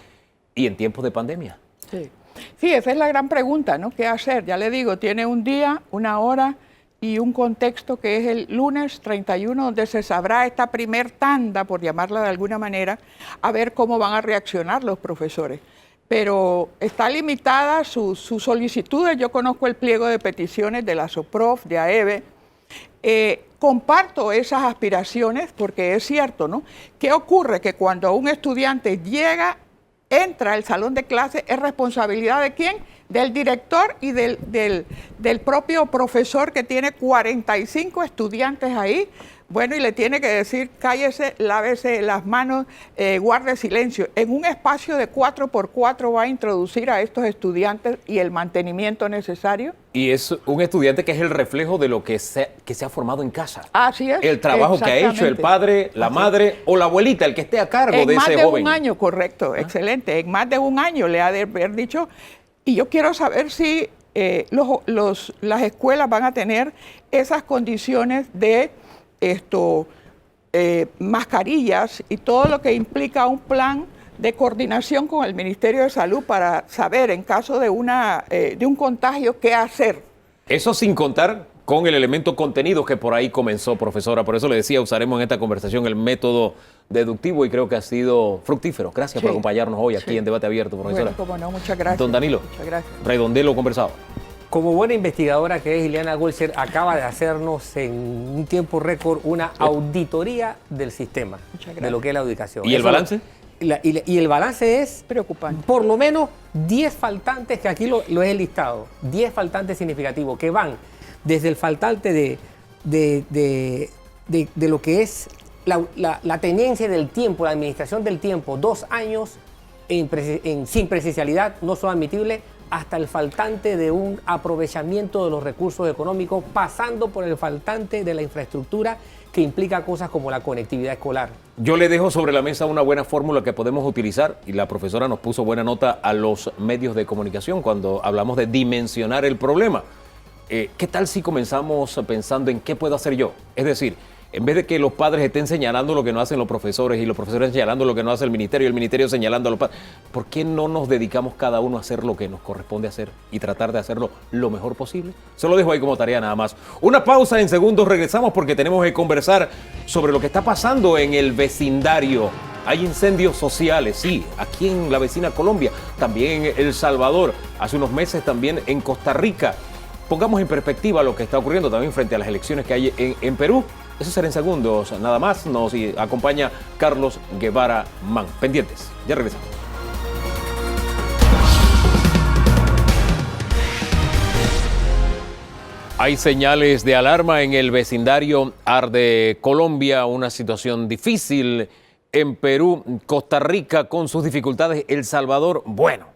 y en tiempos de pandemia. Sí. Sí, esa es la gran pregunta, ¿no? ¿Qué hacer? Ya le digo, tiene un día, una hora y un contexto que es el lunes 31, donde se sabrá esta primer tanda, por llamarla de alguna manera, a ver cómo van a reaccionar los profesores. Pero está limitada sus solicitudes. Yo conozco el pliego de peticiones de la SOPROF, de AEBE. Comparto esas aspiraciones porque es cierto, ¿no? ¿Qué ocurre? Que cuando un estudiante entra al salón de clase, ¿es responsabilidad de quién? Del director y del propio profesor, que tiene 45 estudiantes ahí. Bueno, y le tiene que decir, cállese, lávese las manos, guarde silencio. En un espacio de 4x4 va a introducir a estos estudiantes y el mantenimiento necesario. Y es un estudiante que es el reflejo de lo que se ha formado en casa. Así es. El trabajo que ha hecho el padre, la madre o la abuelita, el que esté a cargo de ese joven. En más de un año, correcto, excelente. En más de un año le ha de haber dicho. Y yo quiero saber si las escuelas van a tener esas condiciones de mascarillas y todo lo que implica un plan de coordinación con el Ministerio de Salud para saber, en caso de un contagio, qué hacer. Eso sin contar con el elemento contenido que por ahí comenzó, profesora. Por eso le decía, usaremos en esta conversación el método deductivo y creo que ha sido fructífero. Gracias por acompañarnos hoy aquí en Debate Abierto, profesora. Bueno, como no, muchas gracias. Don Danilo, muchas gracias. redondelo conversado. Como buena investigadora que es, Ileana Goltzer acaba de hacernos en un tiempo récord una auditoría del sistema, de lo que es la educación. ¿Y el balance? Y el balance es preocupante. Por lo menos 10 faltantes, que aquí lo he listado, 10 faltantes significativos, que van desde el faltante de lo que es la tenencia del tiempo, la administración del tiempo, 2 años sin presencialidad no son admitibles, hasta el faltante de un aprovechamiento de los recursos económicos, pasando por el faltante de la infraestructura, que implica cosas como la conectividad escolar. Yo le dejo sobre la mesa una buena fórmula que podemos utilizar, y la profesora nos puso buena nota a los medios de comunicación cuando hablamos de dimensionar el problema. ¿Qué tal si comenzamos pensando en qué puedo hacer yo? Es decir, en vez de que los padres estén señalando lo que no hacen los profesores y los profesores señalando lo que no hace el ministerio y el ministerio señalando a los padres, ¿por qué no nos dedicamos cada uno a hacer lo que nos corresponde hacer y tratar de hacerlo lo mejor posible? Se lo dejo ahí como tarea nada más. Una pausa, en segundos regresamos porque tenemos que conversar sobre lo que está pasando en el vecindario. Hay incendios sociales, sí, aquí en la vecina Colombia, también en El Salvador, hace unos meses también en Costa Rica. Pongamos en perspectiva lo que está ocurriendo también frente a las elecciones que hay en Perú. Eso será en segundos, nada más. Nos acompaña Carlos Guevara Mann. Pendientes, ya regresamos. Hay señales de alarma en el vecindario Arde Colombia, una situación difícil en Perú, Costa Rica con sus dificultades, El Salvador. Bueno,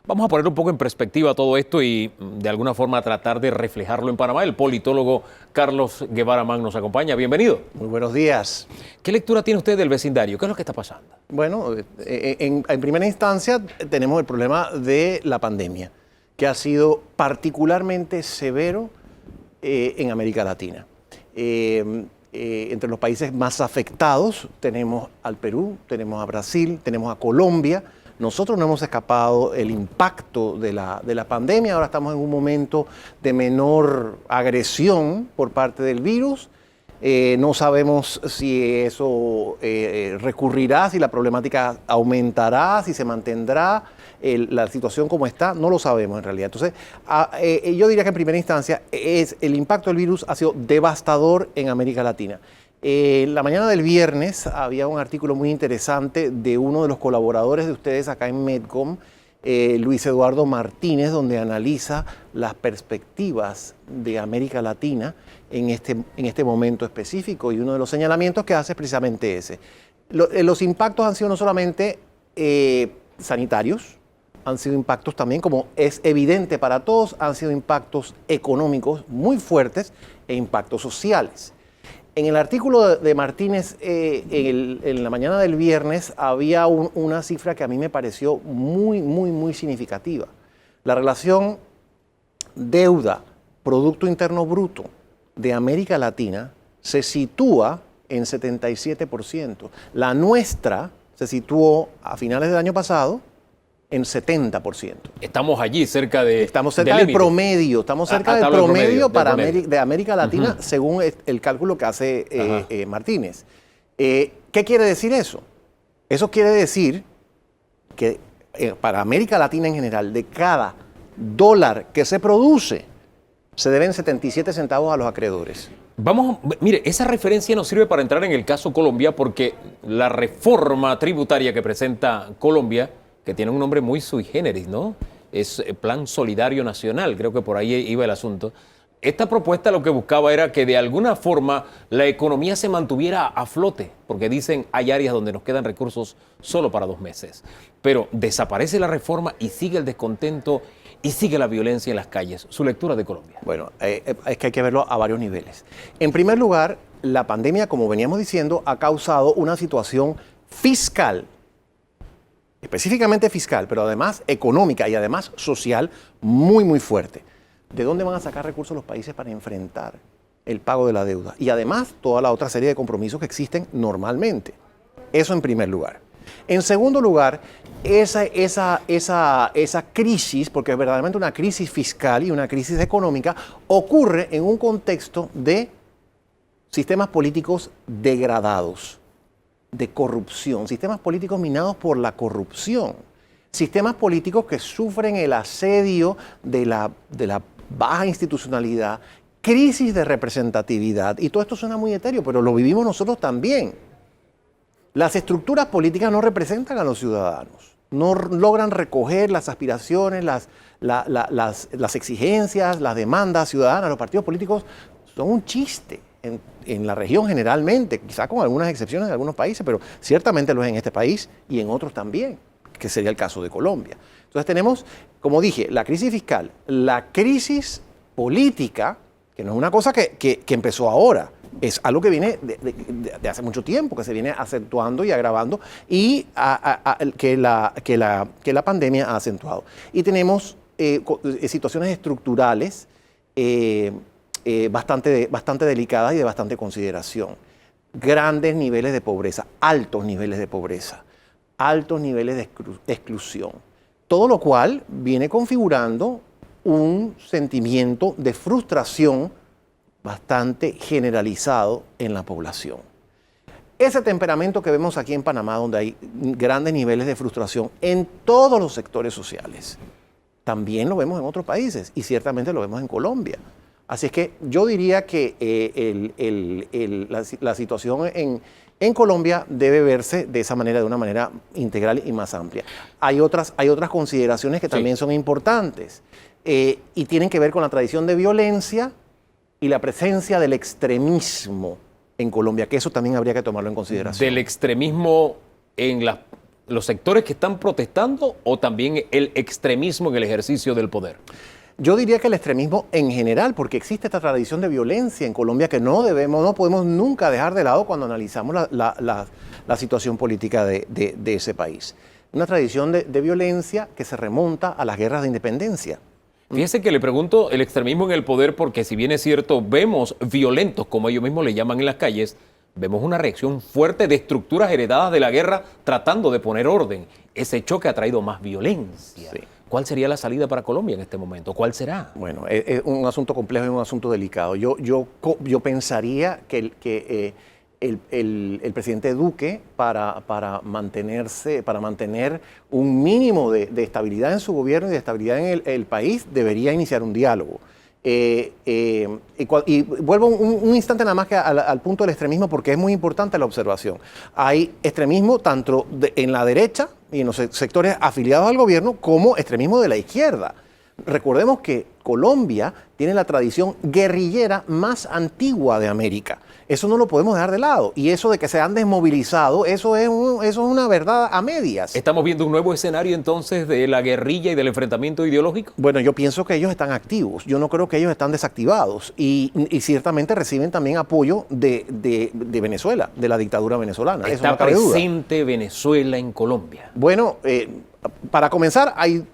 vamos a poner un poco en perspectiva todo esto y de alguna forma tratar de reflejarlo en Panamá. El politólogo Carlos Guevara Mann nos acompaña. Bienvenido. Muy buenos días. ¿Qué lectura tiene usted del vecindario? ¿Qué es lo que está pasando? Bueno, en primera instancia tenemos el problema de la pandemia, que ha sido particularmente severo en América Latina. Entre los países más afectados tenemos al Perú, tenemos a Brasil, tenemos a Colombia. Nosotros no hemos escapado el impacto de la pandemia. Ahora estamos en un momento de menor agresión por parte del virus. No sabemos si eso recurrirá, si la problemática aumentará, si se mantendrá la situación como está, no lo sabemos en realidad. Entonces, yo diría que en primera instancia el impacto del virus ha sido devastador en América Latina. La mañana del viernes había un artículo muy interesante de uno de los colaboradores de ustedes acá en Medcom, Luis Eduardo Martínez, donde analiza las perspectivas de América Latina en este momento específico, y uno de los señalamientos que hace es precisamente ese. Los impactos han sido no solamente sanitarios, han sido impactos también, como es evidente para todos, han sido impactos económicos muy fuertes e impactos sociales. En el artículo de Martínez, en la mañana del viernes, había una cifra que a mí me pareció muy significativa. La relación deuda-Producto Interno Bruto de América Latina se sitúa en 77%. La nuestra se situó a finales del año pasado en 70%. Estamos allí, cerca de... Estamos cerca del promedio, de América Latina, según el cálculo que hace Martínez. ¿Qué quiere decir eso? Eso quiere decir que para América Latina en general, de cada dólar que se produce, se deben 77 centavos a los acreedores. Mire, esa referencia nos sirve para entrar en el caso Colombia, porque la reforma tributaria que presenta Colombia, que tiene un nombre muy sui generis, ¿no? Es Plan Solidario Nacional, creo que por ahí iba el asunto. Esta propuesta lo que buscaba era que de alguna forma la economía se mantuviera a flote, porque dicen hay áreas donde nos quedan recursos solo para 2 meses. Pero desaparece la reforma y sigue el descontento y sigue la violencia en las calles. Su lectura de Colombia. Bueno, es que hay que verlo a varios niveles. En primer lugar, la pandemia, como veníamos diciendo, ha causado una situación fiscal, específicamente fiscal, pero además económica y además social muy fuerte. ¿De dónde van a sacar recursos los países para enfrentar el pago de la deuda? Y además toda la otra serie de compromisos que existen normalmente. Eso en primer lugar. En segundo lugar, esa crisis, porque es verdaderamente una crisis fiscal y una crisis económica, ocurre en un contexto de sistemas políticos degradados, de corrupción, sistemas políticos minados por la corrupción, sistemas políticos que sufren el asedio de la baja institucionalidad, crisis de representatividad, y todo esto suena muy etéreo, pero lo vivimos nosotros también. Las estructuras políticas no representan a los ciudadanos, no logran recoger las aspiraciones, las exigencias, las demandas ciudadanas. Los partidos políticos son un chiste en la región generalmente, quizá con algunas excepciones en algunos países, pero ciertamente lo es en este país y en otros también, que sería el caso de Colombia. Entonces tenemos, como dije, la crisis fiscal, la crisis política, que no es una cosa que empezó ahora, es algo que viene de hace mucho tiempo, que se viene acentuando y agravando, y que la pandemia ha acentuado. Y tenemos situaciones estructurales bastante delicadas y de bastante consideración. Grandes niveles de pobreza, altos niveles de pobreza, altos niveles de exclusión. Todo lo cual viene configurando un sentimiento de frustración bastante generalizado en la población. Ese temperamento que vemos aquí en Panamá, donde hay grandes niveles de frustración en todos los sectores sociales, también lo vemos en otros países y ciertamente lo vemos en Colombia. Así es que yo diría que la situación en Colombia debe verse de esa manera, de una manera integral y más amplia. Hay otras consideraciones que también son importantes y tienen que ver con la tradición de violencia y la presencia del extremismo en Colombia, que eso también habría que tomarlo en consideración. ¿Del extremismo en los sectores que están protestando o también el extremismo en el ejercicio del poder? Yo diría que el extremismo en general, porque existe esta tradición de violencia en Colombia que no podemos nunca dejar de lado cuando analizamos la situación política de ese país. Una tradición de violencia que se remonta a las guerras de independencia. Fíjese que le pregunto el extremismo en el poder porque si bien es cierto, vemos violentos, como ellos mismos le llaman en las calles, vemos una reacción fuerte de estructuras heredadas de la guerra tratando de poner orden. Ese choque ha traído más violencia. Sí. ¿Cuál sería la salida para Colombia en este momento? ¿Cuál será? Bueno, es un asunto complejo y un asunto delicado. Yo pensaría que el presidente Duque, para mantener un mínimo de estabilidad en su gobierno y de estabilidad en el país, debería iniciar un diálogo. Y vuelvo un instante nada más que al punto del extremismo, porque es muy importante la observación. Hay extremismo tanto en la derecha y en los sectores afiliados al gobierno como extremismo de la izquierda. Recordemos que Colombia tiene la tradición guerrillera más antigua de América. Eso no lo podemos dejar de lado. Y eso de que se han desmovilizado, eso es una verdad a medias. ¿Estamos viendo un nuevo escenario entonces de la guerrilla y del enfrentamiento ideológico? Bueno, yo pienso que ellos están activos. Yo no creo que ellos están desactivados. Y ciertamente reciben también apoyo de Venezuela, de la dictadura venezolana. ¿Está eso no cabe duda. presente Venezuela en Colombia? Bueno, para comenzar, hay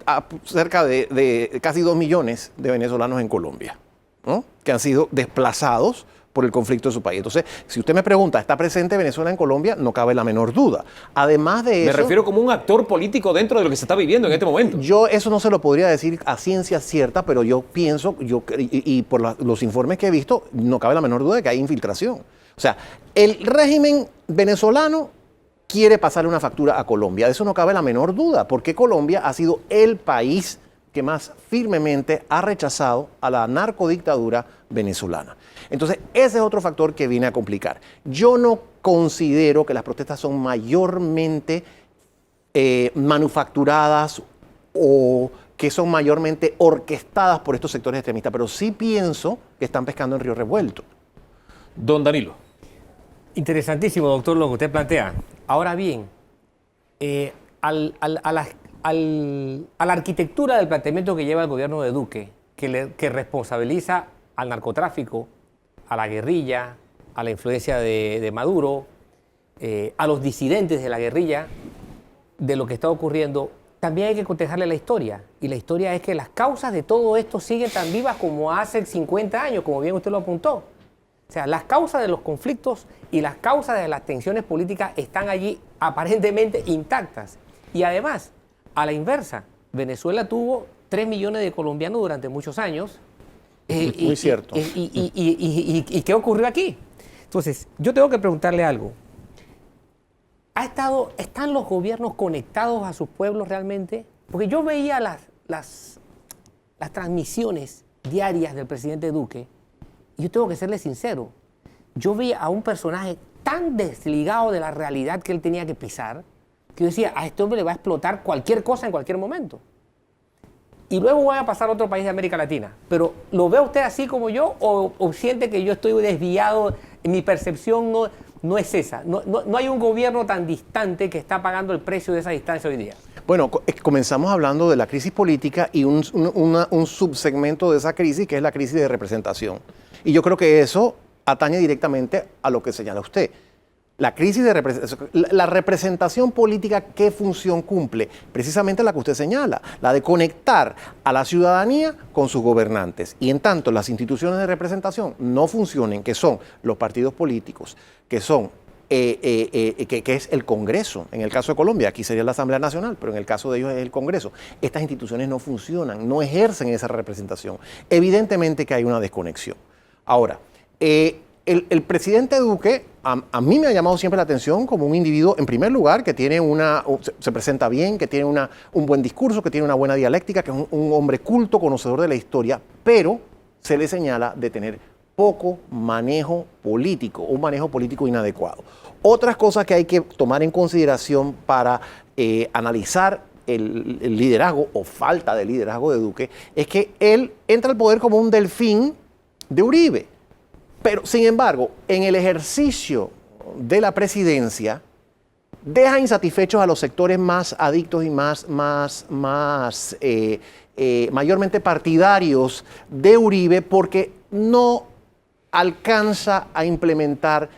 cerca de casi 2 millones de venezolanos en Colombia, ¿no?, que han sido desplazados por el conflicto de su país. Entonces, si usted me pregunta, ¿está presente Venezuela en Colombia? No cabe la menor duda. Además de eso... Me refiero como un actor político dentro de lo que se está viviendo en este momento. Yo eso no se lo podría decir a ciencia cierta, pero yo pienso, y por los informes que he visto, no cabe la menor duda de que hay infiltración. O sea, el régimen venezolano quiere pasarle una factura a Colombia. De eso no cabe la menor duda, porque Colombia ha sido el país que más firmemente ha rechazado a la narcodictadura venezolana. Entonces, ese es otro factor que viene a complicar. Yo no considero que las protestas son mayormente manufacturadas o que son mayormente orquestadas por estos sectores extremistas, pero sí pienso que están pescando en río revuelto. Don Danilo. Interesantísimo, doctor, lo que usted plantea. Ahora bien, a la arquitectura del planteamiento que lleva el gobierno de Duque, que responsabiliza al narcotráfico, a la guerrilla, a la influencia de Maduro, a los disidentes de la guerrilla, de lo que está ocurriendo, también hay que cotejarle la historia. Y la historia es que las causas de todo esto siguen tan vivas como hace 50 años, como bien usted lo apuntó. O sea, las causas de los conflictos y las causas de las tensiones políticas están allí aparentemente intactas. Y además, a la inversa, Venezuela tuvo 3 millones de colombianos durante muchos años. Muy cierto. ¿Y qué ocurrió aquí? Entonces, yo tengo que preguntarle algo. ¿Están los gobiernos conectados a sus pueblos realmente? Porque yo veía las transmisiones diarias del presidente Duque y yo tengo que serle sincero. Yo veía a un personaje tan desligado de la realidad que él tenía que pisar que yo decía, a este hombre le va a explotar cualquier cosa en cualquier momento. Y luego voy a pasar a otro país de América Latina. Pero ¿lo ve usted así como yo o siente que yo estoy desviado? Mi percepción no es esa. No hay un gobierno tan distante que está pagando el precio de esa distancia hoy día. Bueno, comenzamos hablando de la crisis política y un subsegmento de esa crisis que es la crisis de representación. Y yo creo que eso atañe directamente a lo que señala usted. La crisis de representación, la representación política, ¿qué función cumple? Precisamente la que usted señala, la de conectar a la ciudadanía con sus gobernantes. Y en tanto las instituciones de representación no funcionen, que son los partidos políticos, que son que es el Congreso, en el caso de Colombia, aquí sería la Asamblea Nacional, pero en el caso de ellos es el Congreso. Estas instituciones no funcionan, no ejercen esa representación. Evidentemente que hay una desconexión. Ahora, el presidente Duque a mí me ha llamado siempre la atención como un individuo, en primer lugar, que tiene se presenta bien, que tiene un buen discurso, que tiene una buena dialéctica, que es un hombre culto, conocedor de la historia, pero se le señala de tener poco manejo político, un manejo político inadecuado. Otras cosas que hay que tomar en consideración para analizar el liderazgo o falta de liderazgo de Duque es que él entra al poder como un delfín de Uribe. Pero, sin embargo, en el ejercicio de la presidencia, deja insatisfechos a los sectores más adictos y mayormente partidarios de Uribe porque no alcanza a implementar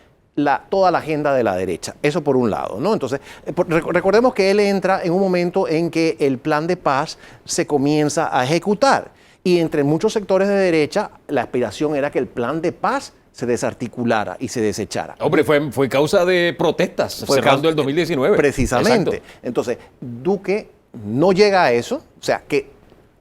toda la agenda de la derecha. Eso por un lado, ¿no? Entonces, recordemos que él entra en un momento en que el plan de paz se comienza a ejecutar. Y entre muchos sectores de derecha, la aspiración era que el plan de paz se desarticulara y se desechara. Hombre, fue causa de protestas cerrando el 2019. Precisamente. Exacto. Entonces, Duque no llega a eso, o sea, que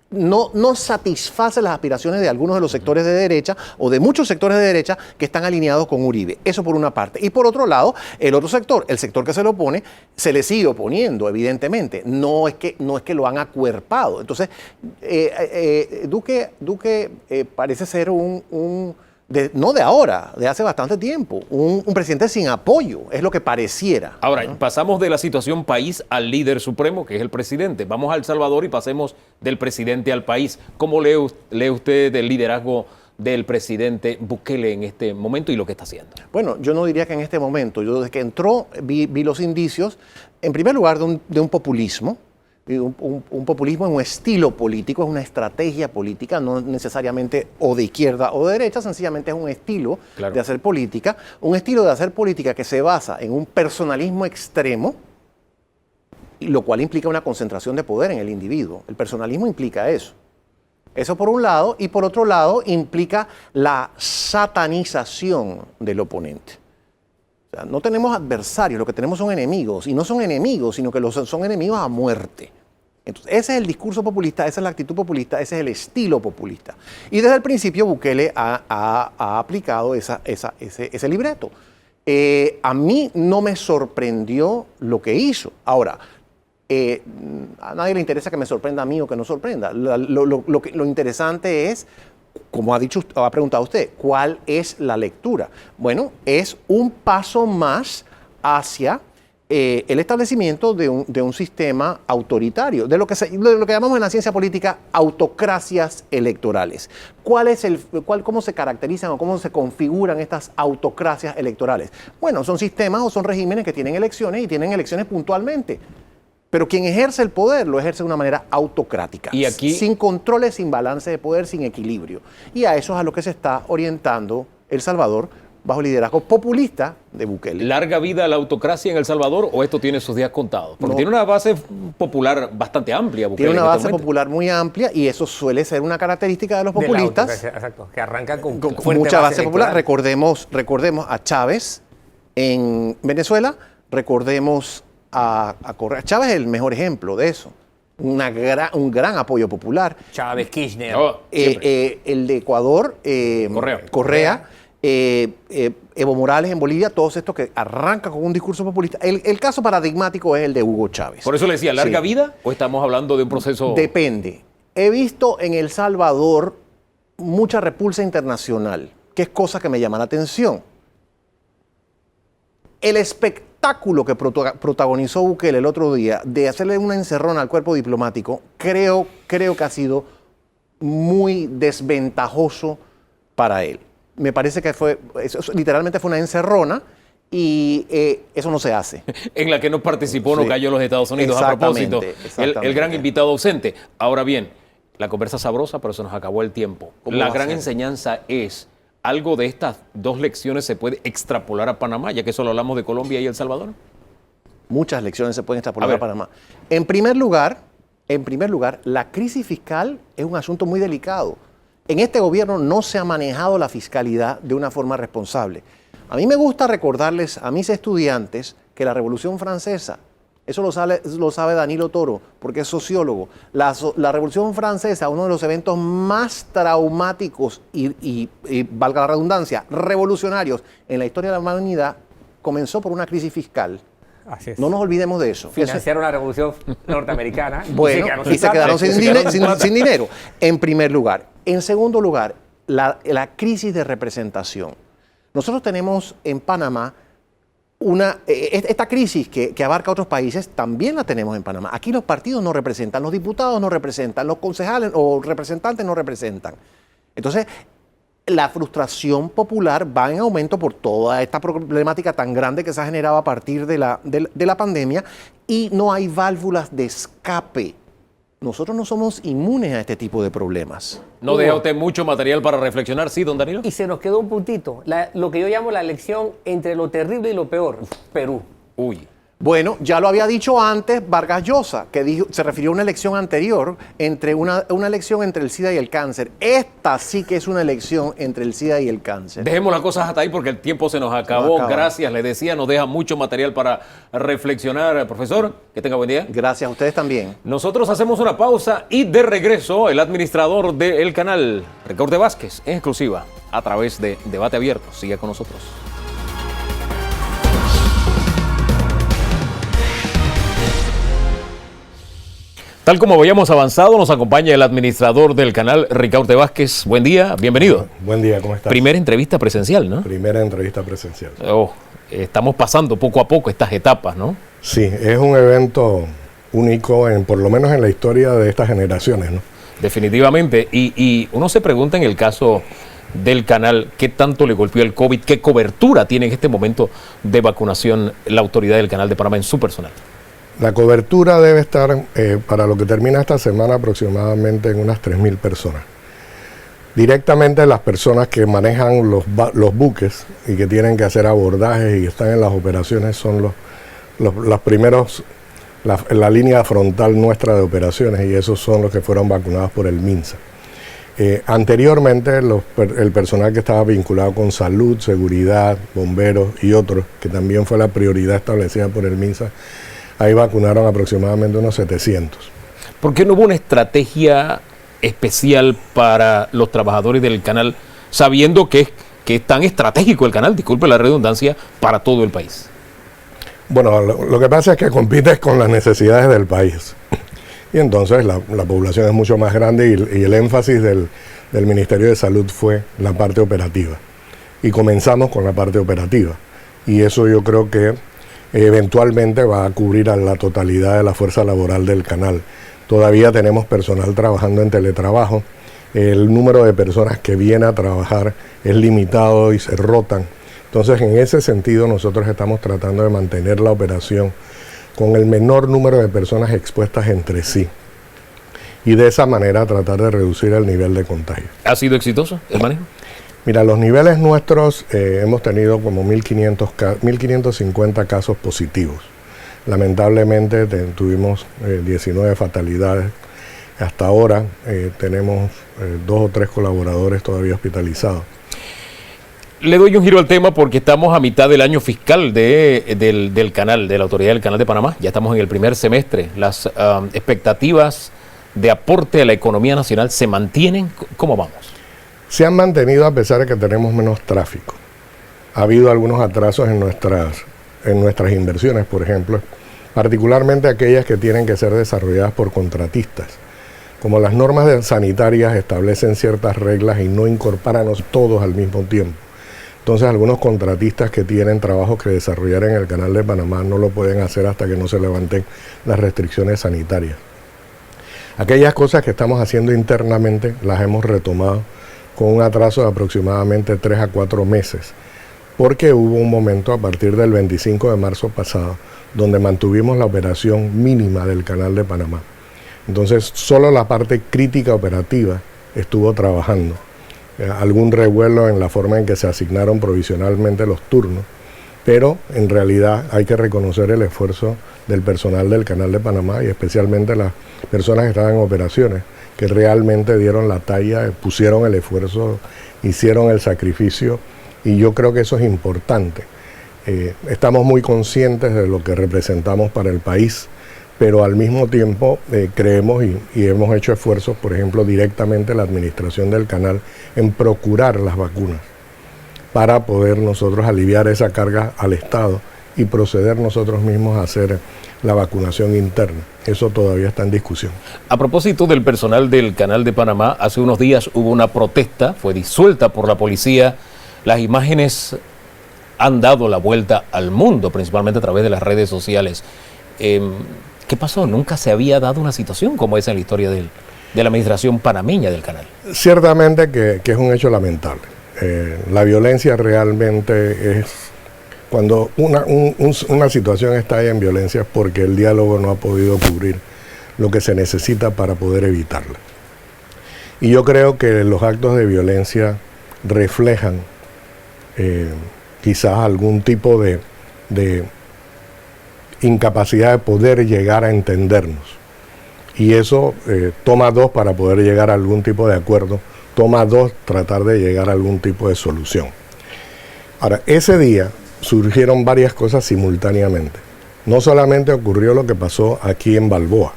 no satisface las aspiraciones de algunos de los sectores de derecha o de muchos sectores de derecha que están alineados con Uribe. Eso por una parte. Y por otro lado, el otro sector, el sector que se lo opone, se le sigue oponiendo, evidentemente. No es que lo han acuerpado. Entonces, Duque parece ser no de ahora, de hace bastante tiempo, un presidente sin apoyo, es lo que pareciera. Ahora, ¿no? pasamos de la situación país al líder supremo, que es el presidente. Vamos a El Salvador y pasemos del presidente al país. ¿Cómo lee usted el liderazgo del presidente Bukele en este momento y lo que está haciendo? Bueno, yo no diría que en este momento. Yo desde que entró vi los indicios, en primer lugar, de un populismo. Un populismo es un estilo político, es una estrategia política, no necesariamente o de izquierda o de derecha, sencillamente es un estilo de hacer política, un estilo de hacer política que se basa en un personalismo extremo, lo cual implica una concentración de poder en el individuo. El personalismo implica eso. Eso por un lado, y por otro lado implica la satanización del oponente. O sea, no tenemos adversarios, lo que tenemos son enemigos, y no son enemigos, sino que son enemigos a muerte. Entonces, ese es el discurso populista, esa es la actitud populista, ese es el estilo populista. Y desde el principio Bukele ha aplicado ese libreto. A mí no me sorprendió lo que hizo. Ahora, a nadie le interesa que me sorprenda a mí o que no sorprenda. Lo interesante es, como ha preguntado usted, ¿cuál es la lectura? Bueno, es un paso más hacia el establecimiento de un sistema autoritario, de lo que llamamos en la ciencia política autocracias electorales. ¿Cómo se caracterizan o cómo se configuran estas autocracias electorales? Bueno, son sistemas o son regímenes que tienen elecciones y tienen elecciones puntualmente. Pero quien ejerce el poder lo ejerce de una manera autocrática, y aquí, sin controles, sin balance de poder, sin equilibrio. Y a eso es a lo que se está orientando El Salvador bajo el liderazgo populista de Bukele. ¿Larga vida a la autocracia en El Salvador o esto tiene sus días contados? Porque tiene una base popular bastante amplia, Bukele. Tiene una base popular muy amplia y eso suele ser una característica de los populistas. Exacto, que arrancan con mucha base popular. Recordemos a Chávez en Venezuela, recordemos a Correa. Chávez es el mejor ejemplo de eso. Un gran apoyo popular. Chávez, Kirchner. El de Ecuador, Correa. Evo Morales en Bolivia, todos estos que arrancan con un discurso populista. El caso paradigmático es el de Hugo Chávez. Por eso le decía, ¿larga vida o estamos hablando de un proceso? Depende. He visto en El Salvador mucha repulsa internacional, que es cosa que me llama la atención. El espectáculo que protagonizó Bukele el otro día de hacerle una encerrona al cuerpo diplomático, creo que ha sido muy desventajoso para él. Me parece que literalmente fue una encerrona y eso no se hace. En la que no participó, no cayó los Estados Unidos a propósito. El gran invitado ausente. Ahora bien, la conversa sabrosa, pero se nos acabó el tiempo. La gran enseñanza es, ¿algo de estas dos lecciones se puede extrapolar a Panamá, ya que solo hablamos de Colombia y El Salvador? Muchas lecciones se pueden extrapolar a Panamá. En primer lugar, la crisis fiscal es un asunto muy delicado. En este gobierno no se ha manejado la fiscalidad de una forma responsable. A mí me gusta recordarles a mis estudiantes que la Revolución Francesa, eso lo sabe Danilo Toro, porque es sociólogo, la Revolución Francesa, uno de los eventos más traumáticos y valga la redundancia, revolucionarios en la historia de la humanidad, comenzó por una crisis fiscal. Así es. No nos olvidemos de eso. Financiaron la Revolución Norteamericana y se quedaron sin dinero, en primer lugar. En segundo lugar, la crisis de representación. Nosotros tenemos en Panamá esta crisis que abarca otros países, también la tenemos en Panamá. Aquí los partidos no representan, los diputados no representan, los concejales o representantes no representan. Entonces, la frustración popular va en aumento por toda esta problemática tan grande que se ha generado a partir de la pandemia y no hay válvulas de escape. Nosotros no somos inmunes a este tipo de problemas. ¿No deja usted mucho material para reflexionar? Sí, don Danilo. Y se nos quedó un puntito, lo que yo llamo la elección entre lo terrible y lo peor, Perú. Uy. Bueno, ya lo había dicho antes Vargas Llosa, que se refirió a una elección anterior, entre una elección entre el SIDA y el cáncer. Esta sí que es una elección entre el SIDA y el cáncer. Dejemos las cosas hasta ahí porque el tiempo se nos acabó. Gracias, le decía, nos deja mucho material para reflexionar. Profesor, que tenga buen día. Gracias a ustedes también. Nosotros hacemos una pausa y de regreso el administrador del canal, Ricardo Vázquez, en exclusiva, a través de Debate Abierto. Siga con nosotros. Tal como habíamos avanzado, nos acompaña el administrador del canal, Ricardo Vázquez. Buen día, bienvenido. Buen día, ¿cómo estás? Primera entrevista presencial, ¿no? Primera entrevista presencial. Estamos pasando poco a poco estas etapas, ¿no? Sí, es un evento único, por lo menos en la historia de estas generaciones, ¿no? Definitivamente. Y uno se pregunta en el caso del canal, ¿qué tanto le golpeó el COVID? ¿Qué cobertura tiene en este momento de vacunación la autoridad del Canal de Panamá en su personal? La cobertura debe estar, para lo que termina esta semana, aproximadamente en unas 3.000 personas. Directamente las personas que manejan los buques y que tienen que hacer abordajes y están en las operaciones son los primeros, la línea frontal nuestra de operaciones, y esos son los que fueron vacunados por el MINSA. Anteriormente el personal que estaba vinculado con salud, seguridad, bomberos y otros, que también fue la prioridad establecida por el MINSA, ahí vacunaron aproximadamente unos 700. ¿Por qué no hubo una estrategia especial para los trabajadores del canal, sabiendo que es tan estratégico el canal, disculpe la redundancia, para todo el país? Bueno, lo que pasa es que compites con las necesidades del país. Y entonces la población es mucho más grande y el énfasis del Ministerio de Salud fue la parte operativa. Y comenzamos con la parte operativa. Y eso yo creo que eventualmente va a cubrir a la totalidad de la fuerza laboral del canal. Todavía tenemos personal trabajando en teletrabajo. El número de personas que viene a trabajar es limitado y se rotan. Entonces, en ese sentido, nosotros estamos tratando de mantener la operación con el menor número de personas expuestas entre sí. Y de esa manera tratar de reducir el nivel de contagio. ¿Ha sido exitoso el manejo? Mira, los niveles nuestros hemos tenido como 1.550 casos positivos. Lamentablemente tuvimos 19 fatalidades. Hasta ahora tenemos 2 o 3 colaboradores todavía hospitalizados. Le doy un giro al tema porque estamos a mitad del año fiscal del canal, de la autoridad del Canal de Panamá. Ya estamos en el primer semestre. Las expectativas de aporte a la economía nacional se mantienen. ¿Cómo vamos? Se han mantenido a pesar de que tenemos menos tráfico. Ha habido algunos atrasos en nuestras inversiones, por ejemplo, particularmente aquellas que tienen que ser desarrolladas por contratistas. Como las normas sanitarias establecen ciertas reglas y no incorporan todos al mismo tiempo. Entonces algunos contratistas que tienen trabajos que desarrollar en el Canal de Panamá no lo pueden hacer hasta que no se levanten las restricciones sanitarias. Aquellas cosas que estamos haciendo internamente las hemos retomado con un atraso de aproximadamente 3 a 4 meses, porque hubo un momento a partir del 25 de marzo pasado donde mantuvimos la operación mínima del Canal de Panamá. Entonces solo la parte crítica operativa estuvo trabajando. Algún revuelo en la forma en que se asignaron provisionalmente los turnos, pero en realidad hay que reconocer el esfuerzo del personal del Canal de Panamá y especialmente las personas que estaban en operaciones, que realmente dieron la talla, pusieron el esfuerzo, hicieron el sacrificio, y yo creo que eso es importante. Estamos muy conscientes de lo que representamos para el país, pero al mismo tiempo creemos y hemos hecho esfuerzos, por ejemplo, directamente la administración del canal, en procurar las vacunas para poder nosotros aliviar esa carga al Estado y proceder nosotros mismos a hacer la vacunación interna. Eso todavía está en discusión. A propósito del personal del Canal de Panamá, hace unos días hubo una protesta, fue disuelta por la policía. Las imágenes han dado la vuelta al mundo, principalmente a través de las redes sociales. ¿Qué pasó? Nunca se había dado una situación como esa en la historia de la administración panameña del canal. Ciertamente que es un hecho lamentable. La violencia realmente es... Cuando una situación está ahí en violencia es porque el diálogo no ha podido cubrir lo que se necesita para poder evitarla. Y yo creo que los actos de violencia reflejan quizás algún tipo de incapacidad de poder llegar a entendernos. Y eso toma dos para poder llegar a algún tipo de acuerdo, toma dos tratar de llegar a algún tipo de solución. Ahora, ese día surgieron varias cosas simultáneamente. No solamente ocurrió lo que pasó aquí en Balboa.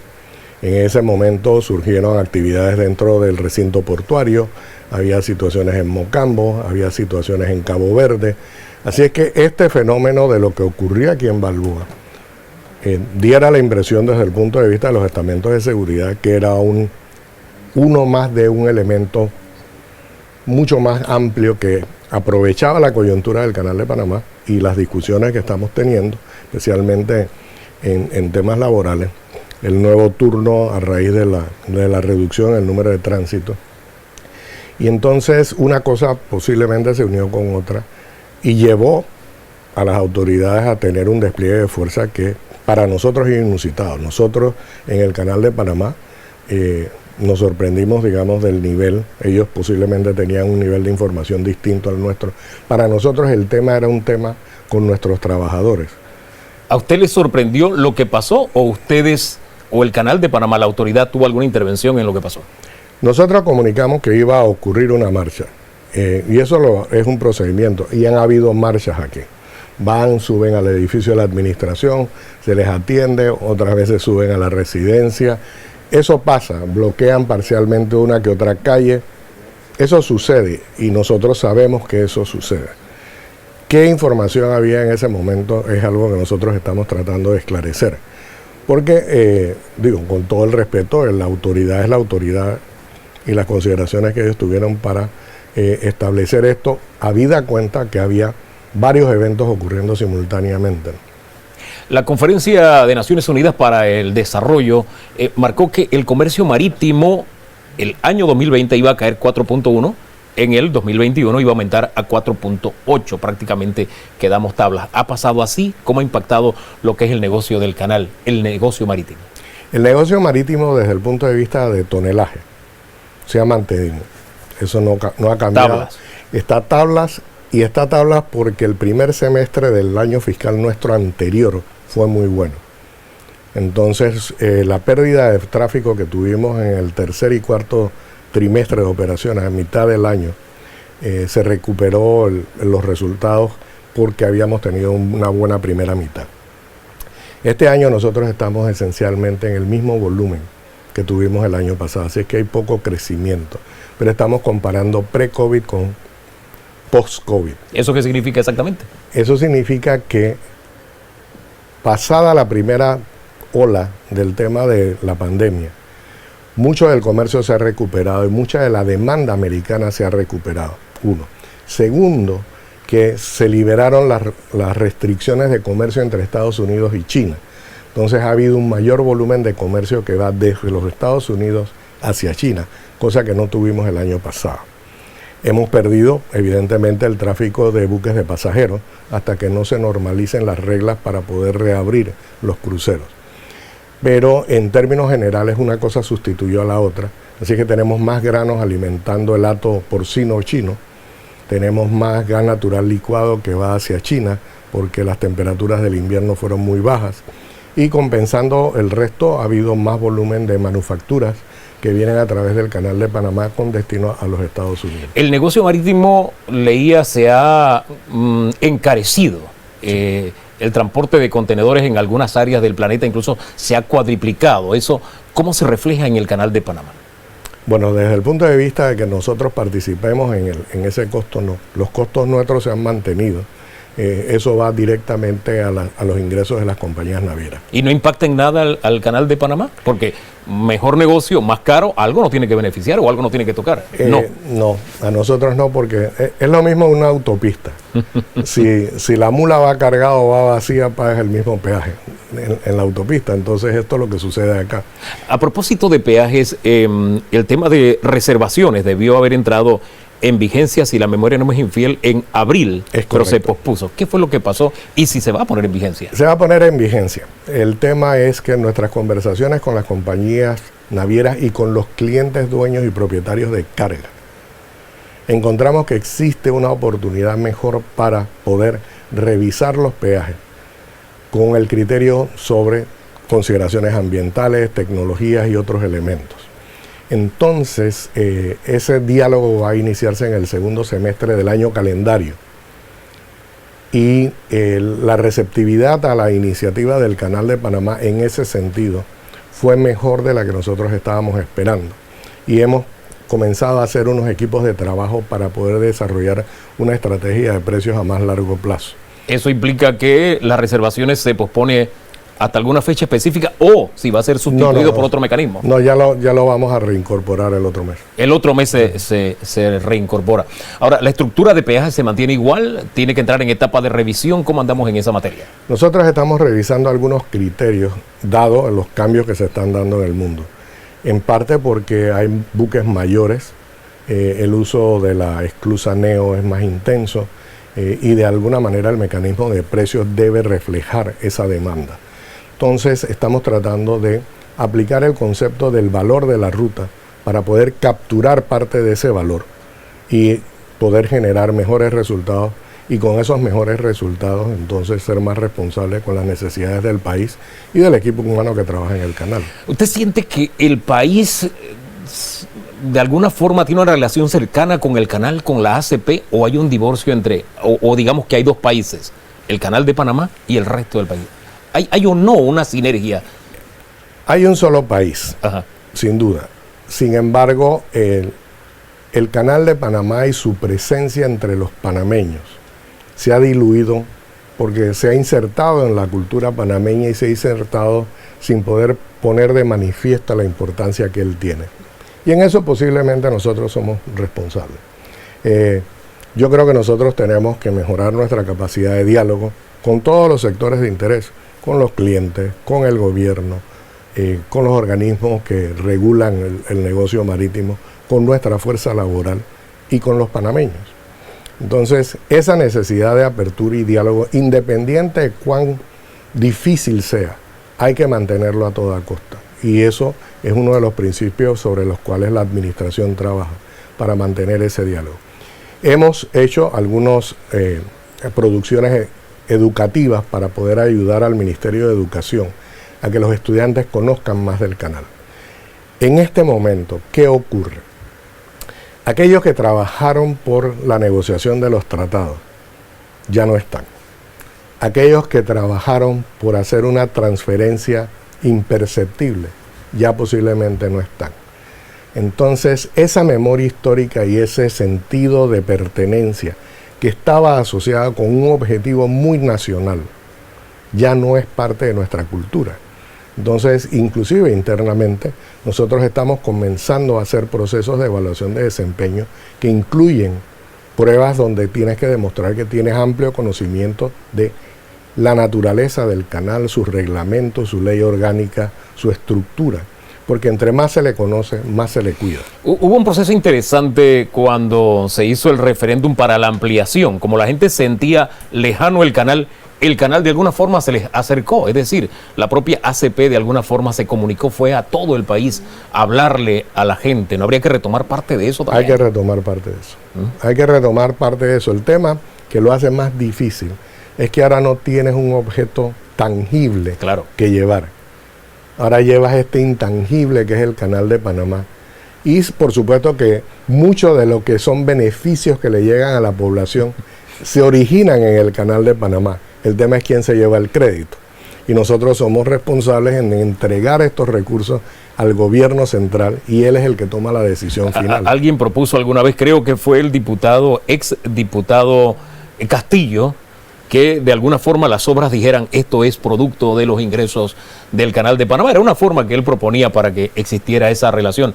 En ese momento surgieron actividades dentro del recinto portuario, había situaciones en Mocambo, había situaciones en Cabo Verde. Así es que este fenómeno de lo que ocurría aquí en Balboa diera la impresión desde el punto de vista de los estamentos de seguridad que era uno más de un elemento mucho más amplio que aprovechaba la coyuntura del Canal de Panamá y las discusiones que estamos teniendo, especialmente en temas laborales, el nuevo turno a raíz de la reducción del número de tránsito. Y entonces una cosa posiblemente se unió con otra y llevó a las autoridades a tener un despliegue de fuerza que para nosotros es inusitado. Nosotros en el Canal de Panamá nos sorprendimos, digamos, del nivel. Ellos posiblemente tenían un nivel de información distinto al nuestro. Para nosotros el tema era un tema con nuestros trabajadores. ¿A usted le sorprendió lo que pasó o ustedes o el Canal de Panamá, la autoridad, tuvo alguna intervención en lo que pasó? Nosotros comunicamos que iba a ocurrir una marcha y eso es un procedimiento y han habido marchas aquí. Van, suben al edificio de la administración, se les atiende, otras veces suben a la residencia. Eso pasa, bloquean parcialmente una que otra calle. Eso sucede y nosotros sabemos que eso sucede. ¿Qué información había en ese momento? Es algo que nosotros estamos tratando de esclarecer. Porque, con todo el respeto, la autoridad es la autoridad y las consideraciones que ellos tuvieron para establecer esto, habida cuenta que había varios eventos ocurriendo simultáneamente. La Conferencia de Naciones Unidas para el Desarrollo marcó que el comercio marítimo el año 2020 iba a caer 4.1, en el 2021 iba a aumentar a 4.8, prácticamente quedamos tablas. ¿Ha pasado así? ¿Cómo ha impactado lo que es el negocio del canal, el negocio marítimo? El negocio marítimo desde el punto de vista de tonelaje se ha mantenido. Eso no ha cambiado. Tablas. Está tablas porque el primer semestre del año fiscal nuestro anterior fue muy bueno. Entonces, la pérdida de tráfico que tuvimos en el tercer y cuarto trimestre de operaciones, a mitad del año, se recuperó los resultados porque habíamos tenido una buena primera mitad. Este año nosotros estamos esencialmente en el mismo volumen que tuvimos el año pasado, así es que hay poco crecimiento, pero estamos comparando pre-COVID con post-COVID. ¿Eso qué significa exactamente? Eso significa que pasada la primera ola del tema de la pandemia, mucho del comercio se ha recuperado y mucha de la demanda americana se ha recuperado. Uno. Segundo, que se liberaron las restricciones de comercio entre Estados Unidos y China. Entonces ha habido un mayor volumen de comercio que va desde los Estados Unidos hacia China, cosa que no tuvimos el año pasado. Hemos perdido, evidentemente, el tráfico de buques de pasajeros hasta que no se normalicen las reglas para poder reabrir los cruceros. Pero en términos generales una cosa sustituyó a la otra, así que tenemos más granos alimentando el hato porcino chino, tenemos más gas natural licuado que va hacia China porque las temperaturas del invierno fueron muy bajas y compensando el resto ha habido más volumen de manufacturas que vienen a través del Canal de Panamá con destino a los Estados Unidos. El negocio marítimo, leía, se ha encarecido. El transporte de contenedores en algunas áreas del planeta incluso se ha cuadriplicado. ¿Eso cómo se refleja en el Canal de Panamá? Bueno, desde el punto de vista de que nosotros participemos en ese costo, no. Los costos nuestros se han mantenido. eso va directamente a los ingresos de las compañías navieras. ¿Y no impacta en nada al canal de Panamá? Porque mejor negocio, más caro, algo nos tiene que beneficiar o algo nos tiene que tocar. No, a nosotros no, porque es lo mismo una autopista. si la mula va cargada o va vacía, pagas el mismo peaje en la autopista. Entonces esto es lo que sucede acá. A propósito de peajes, el tema de reservaciones debió haber entrado en vigencia, si la memoria no me es infiel, en abril, pero se pospuso. ¿Qué fue lo que pasó y si se va a poner en vigencia? Se va a poner en vigencia. El tema es que en nuestras conversaciones con las compañías navieras y con los clientes dueños y propietarios de carga, encontramos que existe una oportunidad mejor para poder revisar los peajes con el criterio sobre consideraciones ambientales, tecnologías y otros elementos. Entonces, ese diálogo va a iniciarse en el segundo semestre del año calendario y la receptividad a la iniciativa del Canal de Panamá en ese sentido fue mejor de la que nosotros estábamos esperando y hemos comenzado a hacer unos equipos de trabajo para poder desarrollar una estrategia de precios a más largo plazo. Eso implica que las reservaciones se pospone hasta alguna fecha específica o si va a ser sustituido por otro mecanismo. No, ya lo vamos a reincorporar el otro mes. El otro mes se reincorpora. Ahora, ¿la estructura de peaje se mantiene igual? ¿Tiene que entrar en etapa de revisión? ¿Cómo andamos en esa materia? Nosotros estamos revisando algunos criterios dados los cambios que se están dando en el mundo. En parte porque hay buques mayores, el uso de la esclusa Neo es más intenso y de alguna manera el mecanismo de precios debe reflejar esa demanda. Entonces estamos tratando de aplicar el concepto del valor de la ruta para poder capturar parte de ese valor y poder generar mejores resultados y con esos mejores resultados entonces ser más responsable con las necesidades del país y del equipo humano que trabaja en el canal. ¿Usted siente que el país de alguna forma tiene una relación cercana con el canal, con la ACP, o hay un divorcio entre, o digamos que hay dos países, el Canal de Panamá y el resto del país? ¿Hay o no una sinergia? Hay un solo país, sin duda. Sin embargo, el Canal de Panamá y su presencia entre los panameños se ha diluido porque se ha insertado en la cultura panameña y se ha insertado sin poder poner de manifiesto la importancia que él tiene. Y en eso posiblemente nosotros somos responsables. Yo creo que nosotros tenemos que mejorar nuestra capacidad de diálogo con todos los sectores de interés, con los clientes, con el gobierno, con los organismos que regulan el negocio marítimo, con nuestra fuerza laboral y con los panameños. Entonces, esa necesidad de apertura y diálogo, independiente de cuán difícil sea, hay que mantenerlo a toda costa. Y eso es uno de los principios sobre los cuales la administración trabaja, para mantener ese diálogo. Hemos hecho algunas producciones educativas para poder ayudar al Ministerio de Educación a que los estudiantes conozcan más del canal. En este momento, ¿qué ocurre? Aquellos que trabajaron por la negociación de los tratados ya no están. Aquellos que trabajaron por hacer una transferencia imperceptible ya posiblemente no están. Entonces, esa memoria histórica y ese sentido de pertenencia que estaba asociada con un objetivo muy nacional, ya no es parte de nuestra cultura. Entonces, inclusive internamente, nosotros estamos comenzando a hacer procesos de evaluación de desempeño que incluyen pruebas donde tienes que demostrar que tienes amplio conocimiento de la naturaleza del canal, sus reglamentos, su ley orgánica, su estructura. Porque entre más se le conoce, más se le cuida. Hubo un proceso interesante cuando se hizo el referéndum para la ampliación. Como la gente sentía lejano el canal de alguna forma se les acercó. Es decir, la propia ACP de alguna forma se comunicó, fue a todo el país a hablarle a la gente. ¿No habría que retomar parte de eso también? Hay que retomar parte de eso. Hay que retomar parte de eso. El tema que lo hace más difícil es que ahora no tienes un objeto tangible que llevar. Ahora llevas este intangible que es el Canal de Panamá. Y por supuesto que muchos de lo que son beneficios que le llegan a la población se originan en el Canal de Panamá. El tema es quién se lleva el crédito. Y nosotros somos responsables en entregar estos recursos al gobierno central y él es el que toma la decisión final. Alguien propuso alguna vez, creo que fue el ex diputado Castillo, que de alguna forma las obras dijeran esto es producto de los ingresos del Canal de Panamá. Era una forma que él proponía para que existiera esa relación.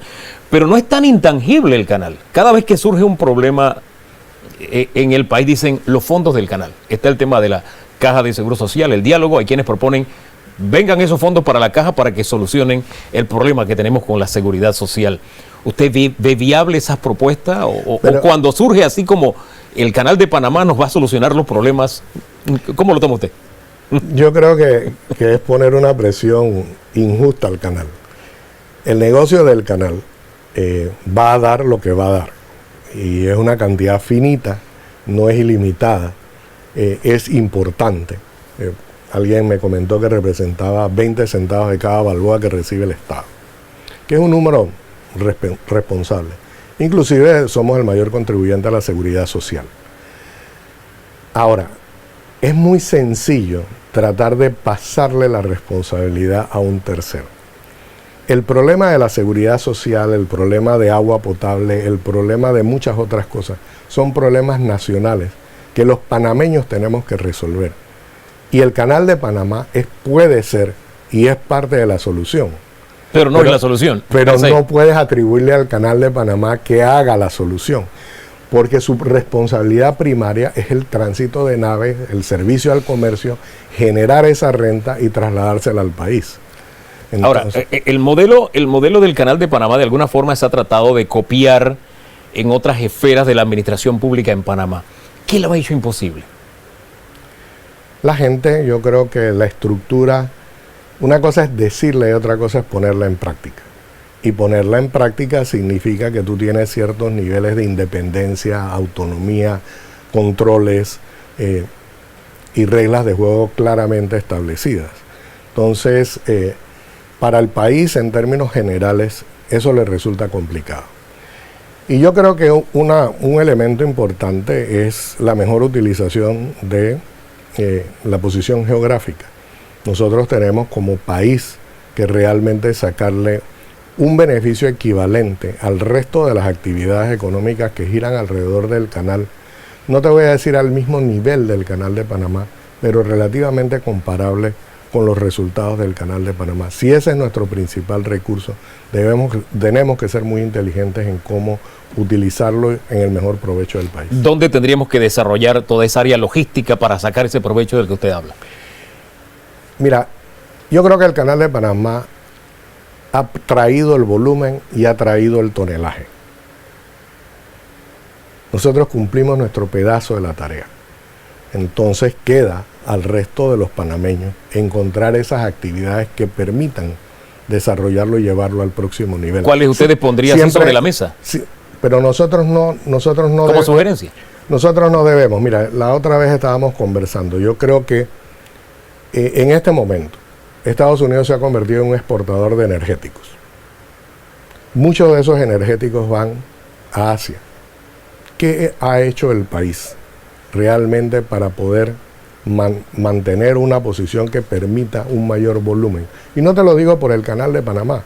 Pero no es tan intangible el canal. Cada vez que surge un problema en el país dicen los fondos del canal. Está el tema de la Caja de Seguro Social, el diálogo. Hay quienes proponen vengan esos fondos para la caja para que solucionen el problema que tenemos con la seguridad social. ¿Usted ve viable esas propuestas? O cuando surge así como el Canal de Panamá nos va a solucionar los problemas, ¿cómo lo toma usted? Yo creo que es poner una presión injusta al canal. El negocio del canal va a dar lo que va a dar. Y es una cantidad finita, no es ilimitada, es importante. Alguien me comentó que representaba 20 centavos de cada balboa que recibe el Estado, que es un número responsable. Inclusive somos el mayor contribuyente a la seguridad social. Ahora, es muy sencillo tratar de pasarle la responsabilidad a un tercero. El problema de la seguridad social, el problema de agua potable, el problema de muchas otras cosas, son problemas nacionales que los panameños tenemos que resolver. Y el Canal de Panamá puede ser y es parte de la solución. Pero no es la solución. Pero no puedes atribuirle al Canal de Panamá que haga la solución, porque su responsabilidad primaria es el tránsito de naves, el servicio al comercio, generar esa renta y trasladársela al país. Entonces, ahora, el modelo del Canal de Panamá de alguna forma se ha tratado de copiar en otras esferas de la administración pública en Panamá. ¿Qué lo ha hecho imposible? La gente, yo creo que la estructura, una cosa es decirla y otra cosa es ponerla en práctica. Y ponerla en práctica significa que tú tienes ciertos niveles de independencia, autonomía, controles y reglas de juego claramente establecidas. Entonces, para el país, en términos generales, eso le resulta complicado. Y yo creo que un elemento importante es la mejor utilización de la posición geográfica. Nosotros tenemos como país que realmente sacarle un beneficio equivalente al resto de las actividades económicas que giran alrededor del canal. No te voy a decir al mismo nivel del Canal de Panamá, pero relativamente comparable con los resultados del Canal de Panamá. Si ese es nuestro principal recurso, tenemos que ser muy inteligentes en cómo utilizarlo en el mejor provecho del país. ¿Dónde tendríamos que desarrollar toda esa área logística para sacar ese provecho del que usted habla? Mira, yo creo que el Canal de Panamá ha traído el volumen y ha traído el tonelaje. Nosotros cumplimos nuestro pedazo de la tarea. Entonces queda al resto de los panameños encontrar esas actividades que permitan desarrollarlo y llevarlo al próximo nivel. ¿Cuáles ustedes pondrían así sobre la mesa? Sí, pero nosotros no como sugerencia. Nosotros no debemos. Mira, la otra vez estábamos conversando. Yo creo que en este momento Estados Unidos se ha convertido en un exportador de energéticos. Muchos de esos energéticos van a Asia. ¿Qué ha hecho el país realmente para poder mantener una posición que permita un mayor volumen? Y no te lo digo por el Canal de Panamá.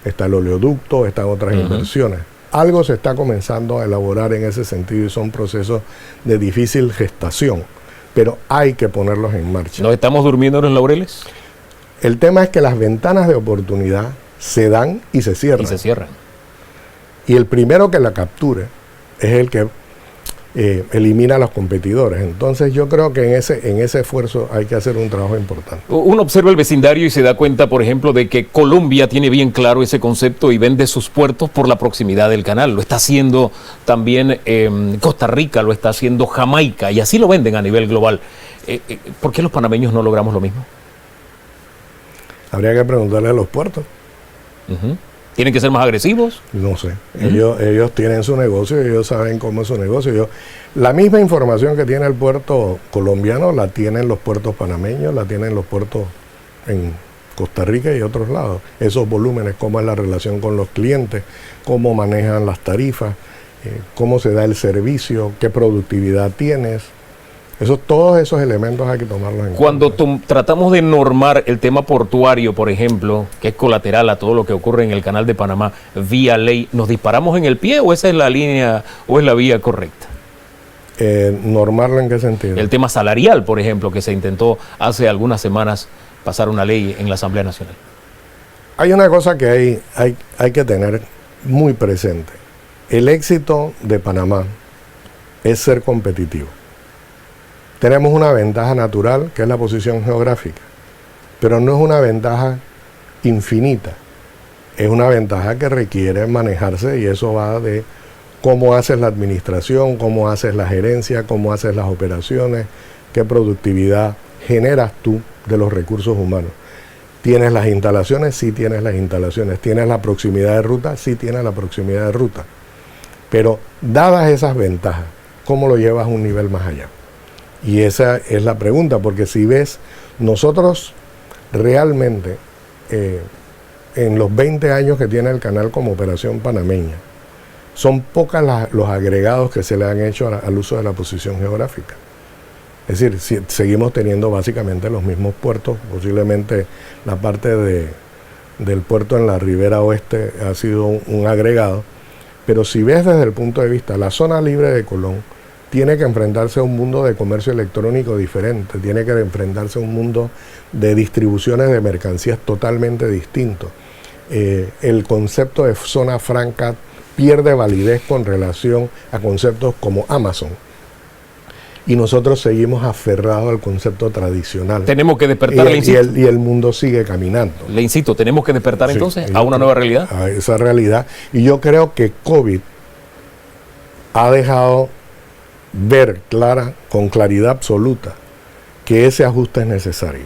Está el oleoducto, están otras inversiones. Algo se está comenzando a elaborar en ese sentido y son procesos de difícil gestación, pero hay que ponerlos en marcha. ¿Nos estamos durmiendo en los laureles? El tema es que las ventanas de oportunidad se dan y se cierran. Y se cierran. Y el primero que la capture es el que elimina a los competidores. Entonces yo creo que en ese esfuerzo hay que hacer un trabajo importante. Uno observa el vecindario y se da cuenta, por ejemplo, de que Colombia tiene bien claro ese concepto y vende sus puertos por la proximidad del canal. Lo está haciendo también Costa Rica, lo está haciendo Jamaica, y así lo venden a nivel global. ¿Por qué los panameños no logramos lo mismo? Habría que preguntarle a los puertos. ¿Tienen que ser más agresivos? No sé. Ellos tienen su negocio y ellos saben cómo es su negocio. La misma información que tiene el puerto colombiano la tienen los puertos panameños, la tienen los puertos en Costa Rica y otros lados. Esos volúmenes, cómo es la relación con los clientes, cómo manejan las tarifas, cómo se da el servicio, qué productividad tienes. Todos esos elementos hay que tomarlos en cuenta. Cuando tratamos de normar el tema portuario, por ejemplo, que es colateral a todo lo que ocurre en el Canal de Panamá, vía ley, ¿nos disparamos en el pie o esa es la línea o es la vía correcta? ¿Normarlo en qué sentido? El tema salarial, por ejemplo, que se intentó hace algunas semanas pasar una ley en la Asamblea Nacional. Hay una cosa que hay que tener muy presente. El éxito de Panamá es ser competitivo. Tenemos una ventaja natural, que es la posición geográfica, pero no es una ventaja infinita. Es una ventaja que requiere manejarse y eso va de cómo haces la administración, cómo haces la gerencia, cómo haces las operaciones, qué productividad generas tú de los recursos humanos. ¿Tienes las instalaciones? Sí tienes las instalaciones. ¿Tienes la proximidad de ruta? Sí tienes la proximidad de ruta. Pero dadas esas ventajas, ¿cómo lo llevas a un nivel más allá? Y esa es la pregunta, porque si ves, nosotros realmente, en los 20 años que tiene el canal como operación panameña, son pocas los agregados que se le han hecho al uso de la posición geográfica. Es decir, seguimos teniendo básicamente los mismos puertos, posiblemente la parte del puerto en la ribera oeste ha sido un agregado, pero si ves desde el punto de vista, la zona libre de Colón tiene que enfrentarse a un mundo de comercio electrónico diferente, tiene que enfrentarse a un mundo de distribuciones de mercancías totalmente distinto. El concepto de zona franca pierde validez con relación a conceptos como Amazon. Y nosotros seguimos aferrados al concepto tradicional. Tenemos que despertar, le insisto. Y el mundo sigue caminando. Le insisto, tenemos que despertar entonces a una nueva realidad. A esa realidad. Y yo creo que COVID ha dejado ver con claridad absoluta que ese ajuste es necesario.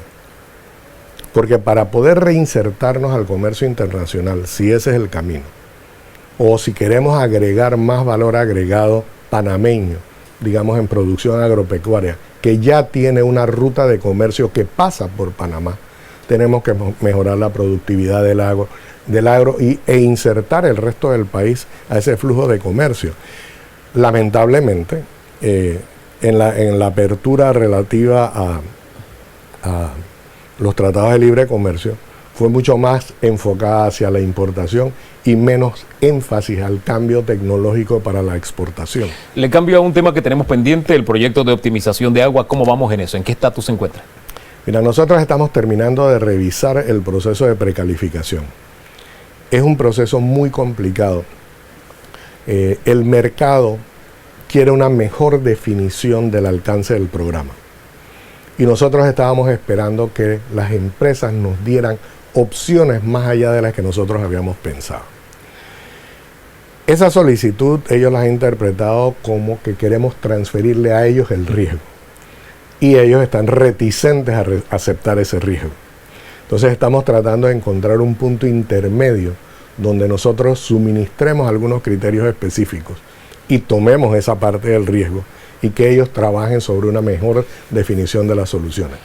Porque para poder reinsertarnos al comercio internacional, si ese es el camino, o si queremos agregar más valor agregado panameño, digamos en producción agropecuaria, que ya tiene una ruta de comercio que pasa por Panamá, tenemos que mejorar la productividad del agro e insertar el resto del país a ese flujo de comercio. Lamentablemente, en la apertura relativa a los tratados de libre comercio, fue mucho más enfocada hacia la importación y menos énfasis al cambio tecnológico para la exportación. Le cambio a un tema que tenemos pendiente, el proyecto de optimización de agua. ¿Cómo vamos en eso? ¿En qué estatus se encuentra? Mira, nosotros estamos terminando de revisar el proceso de precalificación. Es un proceso muy complicado. El mercado quiere una mejor definición del alcance del programa. Y nosotros estábamos esperando que las empresas nos dieran opciones más allá de las que nosotros habíamos pensado. Esa solicitud ellos la han interpretado como que queremos transferirle a ellos el riesgo. Y ellos están reticentes a aceptar ese riesgo. Entonces estamos tratando de encontrar un punto intermedio donde nosotros suministremos algunos criterios específicos y tomemos esa parte del riesgo y que ellos trabajen sobre una mejor definición de las soluciones.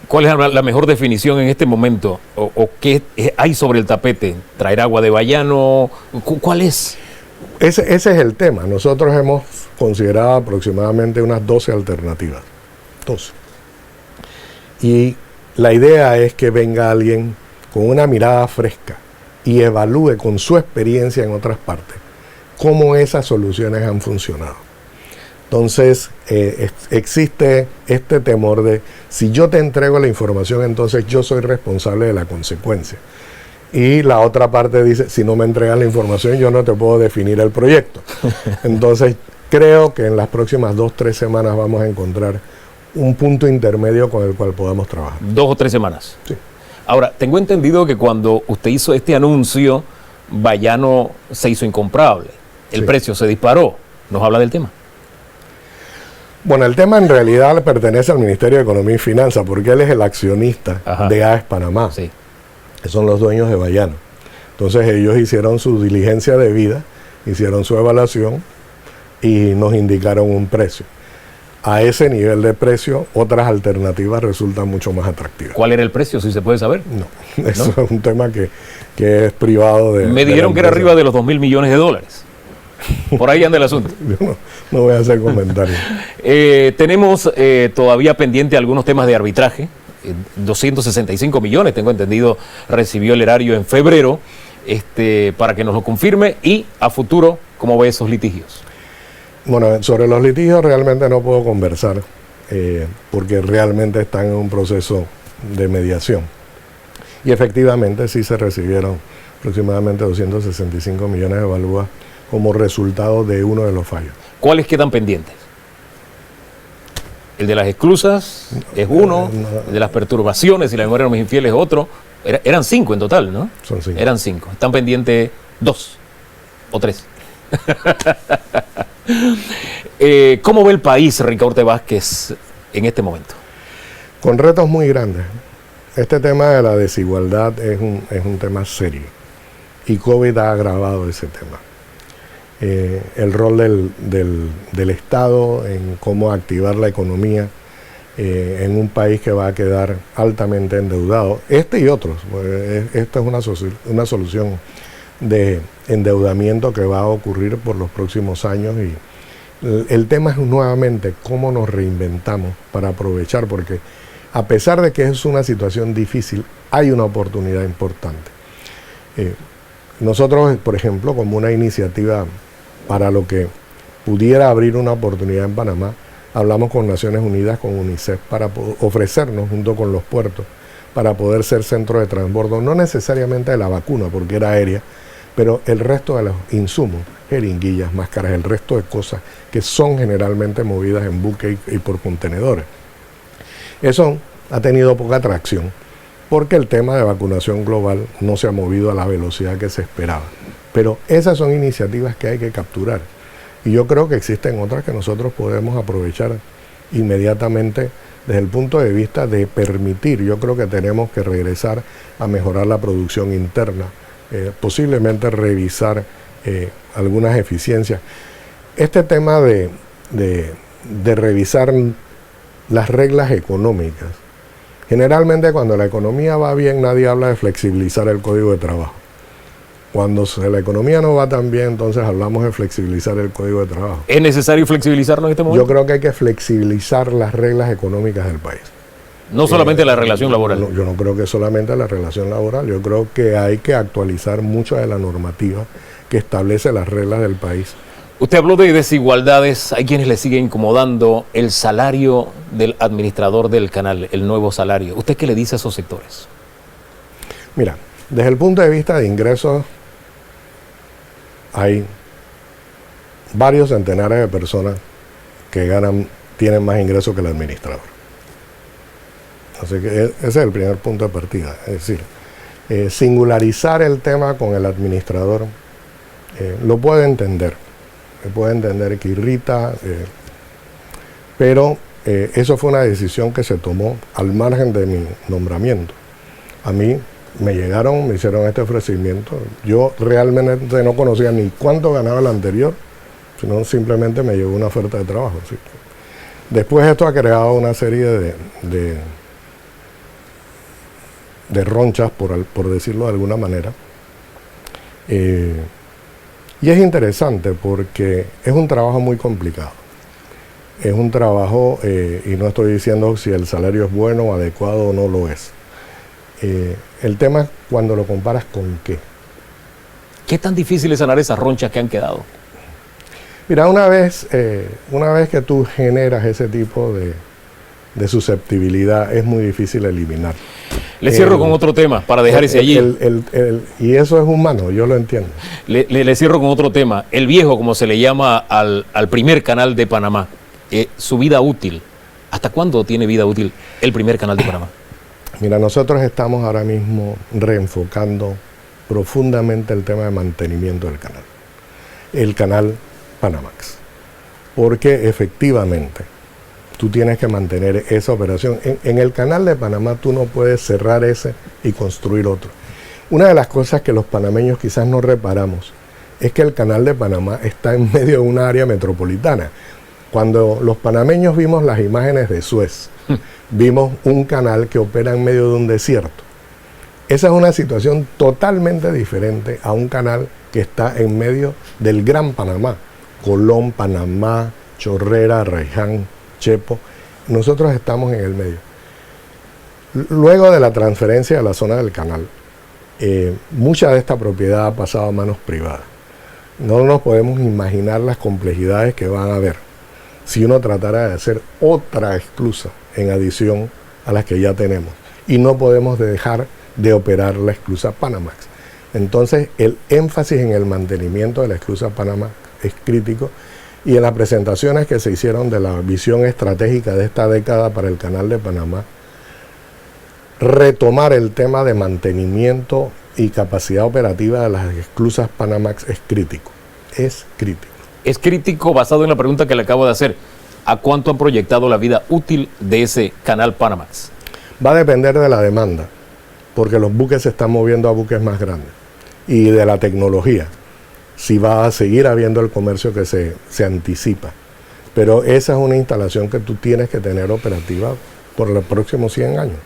¿Cuál es la mejor definición en este momento? ¿O qué hay sobre el tapete? ¿Traer agua de Bayano? ¿Cuál es? Ese es el tema. Nosotros hemos considerado aproximadamente unas 12 alternativas. 12. Y la idea es que venga alguien con una mirada fresca y evalúe con su experiencia en otras partes cómo esas soluciones han funcionado. Entonces, existe este temor de, si yo te entrego la información, entonces yo soy responsable de la consecuencia. Y la otra parte dice, si no me entregas la información, yo no te puedo definir el proyecto. Entonces, creo que en las próximas 2-3 semanas vamos a encontrar un punto intermedio con el cual podamos trabajar. 2 o 3 semanas. Sí. Ahora, tengo entendido que cuando usted hizo este anuncio, Bayano se hizo incomprable. El precio se disparó. ¿Nos habla del tema? Bueno, el tema en realidad le pertenece al Ministerio de Economía y Finanzas, porque él es el accionista de AES Panamá. Sí. Son los dueños de Bayano. Entonces ellos hicieron su diligencia debida, hicieron su evaluación y nos indicaron un precio. A ese nivel de precio, otras alternativas resultan mucho más atractivas. ¿Cuál era el precio, si se puede saber? No, eso es un tema que es privado de... Me dijeron que era arriba de los $2.000 millones. Por ahí anda el asunto. Yo no voy a hacer comentarios. Tenemos todavía pendiente algunos temas de arbitraje. 265 millones, tengo entendido, recibió el erario en febrero, para que nos lo confirme, y a futuro, ¿cómo ve esos litigios? Bueno, sobre los litigios realmente no puedo conversar porque realmente están en un proceso de mediación. Y efectivamente sí se recibieron aproximadamente 265 millones de balúas como resultado de uno de los fallos. ¿Cuáles quedan pendientes? El de las esclusas es uno, el de las perturbaciones y la memoria de los infieles es otro. Eran 5 en total, ¿no? Son 5. Eran 5. Están pendientes 2 o 3. ¿Cómo ve el país, Ricaurte Vázquez, en este momento? Con retos muy grandes. Este tema de la desigualdad es un tema serio y COVID ha agravado ese tema. El rol del Estado en cómo activar la economía en un país que va a quedar altamente endeudado, este y otros. Esta es una solución de endeudamiento que va a ocurrir por los próximos años y el tema es nuevamente cómo nos reinventamos para aprovechar, porque a pesar de que es una situación difícil, hay una oportunidad importante. Nosotros, por ejemplo, como una iniciativa para lo que pudiera abrir una oportunidad en Panamá, hablamos con Naciones Unidas, con UNICEF, para ofrecernos junto con los puertos, para poder ser centro de transbordo, no necesariamente de la vacuna, porque era aérea, pero el resto de los insumos, jeringuillas, máscaras, el resto de cosas que son generalmente movidas en buque y por contenedores. Eso ha tenido poca atracción porque el tema de vacunación global no se ha movido a la velocidad que se esperaba. Pero esas son iniciativas que hay que capturar. Y yo creo que existen otras que nosotros podemos aprovechar inmediatamente desde el punto de vista de permitir. Yo creo que tenemos que regresar a mejorar la producción interna, posiblemente revisar algunas eficiencias. Este tema de revisar las reglas económicas. Generalmente cuando la economía va bien nadie habla de flexibilizar el código de trabajo. Cuando la economía no va tan bien, entonces hablamos de flexibilizar el código de trabajo. ¿Es necesario flexibilizarlo en este momento? Yo creo que hay que flexibilizar las reglas económicas del país. No solamente la relación laboral. Yo no creo que solamente la relación laboral, yo creo que hay que actualizar mucho de la normativa que establece las reglas del país. Usted habló de desigualdades, hay quienes le siguen incomodando el salario del administrador del canal, el nuevo salario. ¿Usted qué le dice a esos sectores? Mira, desde el punto de vista de ingresos, hay varios centenares de personas que tienen más ingresos que el administrador. Así que ese es el primer punto de partida. Es decir, singularizar el tema con el administrador, lo puede entender. Se puede entender que irrita, pero eso fue una decisión que se tomó al margen de mi nombramiento. A mí me hicieron este ofrecimiento. Yo realmente no conocía ni cuánto ganaba el anterior, sino simplemente me llegó una oferta de trabajo. ¿Sí? Después esto ha creado una serie de ronchas, por decirlo de alguna manera. Y es interesante porque es un trabajo muy complicado. Es un trabajo, y no estoy diciendo si el salario es bueno o adecuado o no lo es. El tema es cuando lo comparas con qué. ¿Qué tan difícil es sanar esas ronchas que han quedado? Mira, una vez que tú generas ese tipo de susceptibilidad, es muy difícil eliminar. Le cierro con otro tema para dejar ese allí. Y eso es humano, yo lo entiendo. Le cierro con otro tema. El viejo, como se le llama al primer canal de Panamá, su vida útil. ¿Hasta cuándo tiene vida útil el primer canal de Panamá? Mira, nosotros estamos ahora mismo reenfocando profundamente el tema de mantenimiento del canal. El canal Panamax. Porque efectivamente tú tienes que mantener esa operación. En el canal de Panamá tú no puedes cerrar ese y construir otro. Una de las cosas que los panameños quizás no reparamos es que el canal de Panamá está en medio de una área metropolitana. Cuando los panameños vimos las imágenes de Suez, vimos un canal que opera en medio de un desierto. Esa es una situación totalmente diferente a un canal que está en medio del Gran Panamá. Colón, Panamá, Chorrera, Arraiján, Chepo. Nosotros estamos en el medio. Luego de la transferencia de la zona del canal, mucha de esta propiedad ha pasado a manos privadas. No nos podemos imaginar las complejidades que van a haber si uno tratara de hacer otra esclusa en adición a las que ya tenemos. Y no podemos dejar de operar la esclusa Panamax. Entonces, el énfasis en el mantenimiento de la esclusa Panamax es crítico, y en las presentaciones que se hicieron de la visión estratégica de esta década para el Canal de Panamá, retomar el tema de mantenimiento y capacidad operativa de las esclusas Panamax es crítico. Es crítico. Es crítico basado en la pregunta que le acabo de hacer. ¿A cuánto han proyectado la vida útil de ese canal Panamax? Va a depender de la demanda, porque los buques se están moviendo a buques más grandes, y de la tecnología, si va a seguir habiendo el comercio que se anticipa. Pero esa es una instalación que tú tienes que tener operativa por los próximos 100 años.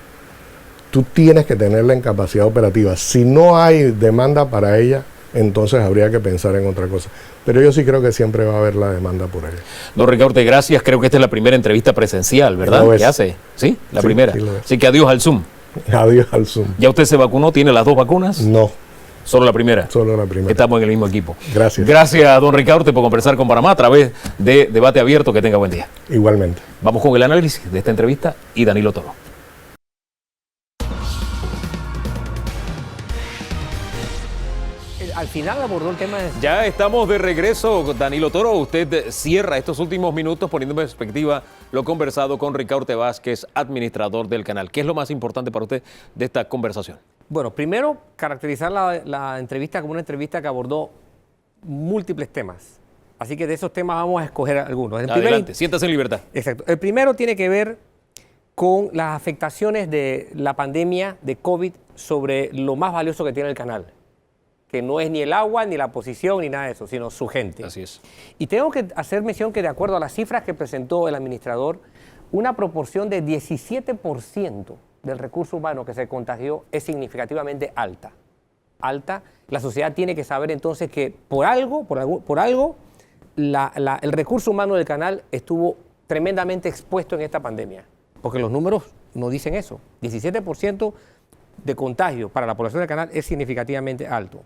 Tú tienes que tenerla en capacidad operativa. Si no hay demanda para ella, entonces habría que pensar en otra cosa. Pero yo sí creo que siempre va a haber la demanda por ella. Don Ricaurte, gracias. Creo que esta es la primera entrevista presencial, ¿verdad? Lo es. ¿Qué hace? Sí, la Sí, primera. sí lo es. Así que adiós al Zoom. Adiós al Zoom. ¿Ya usted se vacunó? ¿Tiene las 2 vacunas? No, Solo la primera. solo la primera. Estamos en el mismo equipo. Gracias. Gracias, don Ricaurte, por conversar con Panamá a través de Debate Abierto. Que tenga buen día. Igualmente. Vamos con el análisis de esta entrevista y Danilo Toro. Al final abordó el tema de... Ya estamos de regreso, Danilo Toro. Usted cierra estos últimos minutos poniendo en perspectiva lo conversado con Ricaurte Vázquez, administrador del canal. ¿Qué es lo más importante para usted de esta conversación? Bueno, primero, caracterizar la entrevista como una entrevista que abordó múltiples temas. Así que de esos temas vamos a escoger algunos. Adelante, siéntase en libertad. Exacto. El primero tiene que ver con las afectaciones de la pandemia de COVID sobre lo más valioso que tiene el canal, que no es ni el agua, ni la posición, ni nada de eso, sino su gente. Así es. Y tengo que hacer mención que de acuerdo a las cifras que presentó el administrador, una proporción de 17% del recurso humano que se contagió es significativamente alta. Alta. La sociedad tiene que saber entonces que por algo, el recurso humano del canal estuvo tremendamente expuesto en esta pandemia. Porque los números no dicen eso. 17% de contagio para la población del canal es significativamente alto.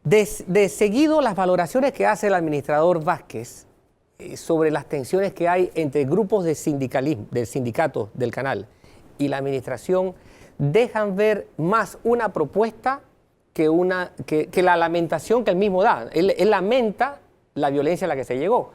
De seguido, las valoraciones que hace el administrador Vázquez sobre las tensiones que hay entre grupos de sindicalismo, del sindicato del canal y la administración dejan ver más una propuesta que la lamentación que él mismo da. Él lamenta la violencia a la que se llegó,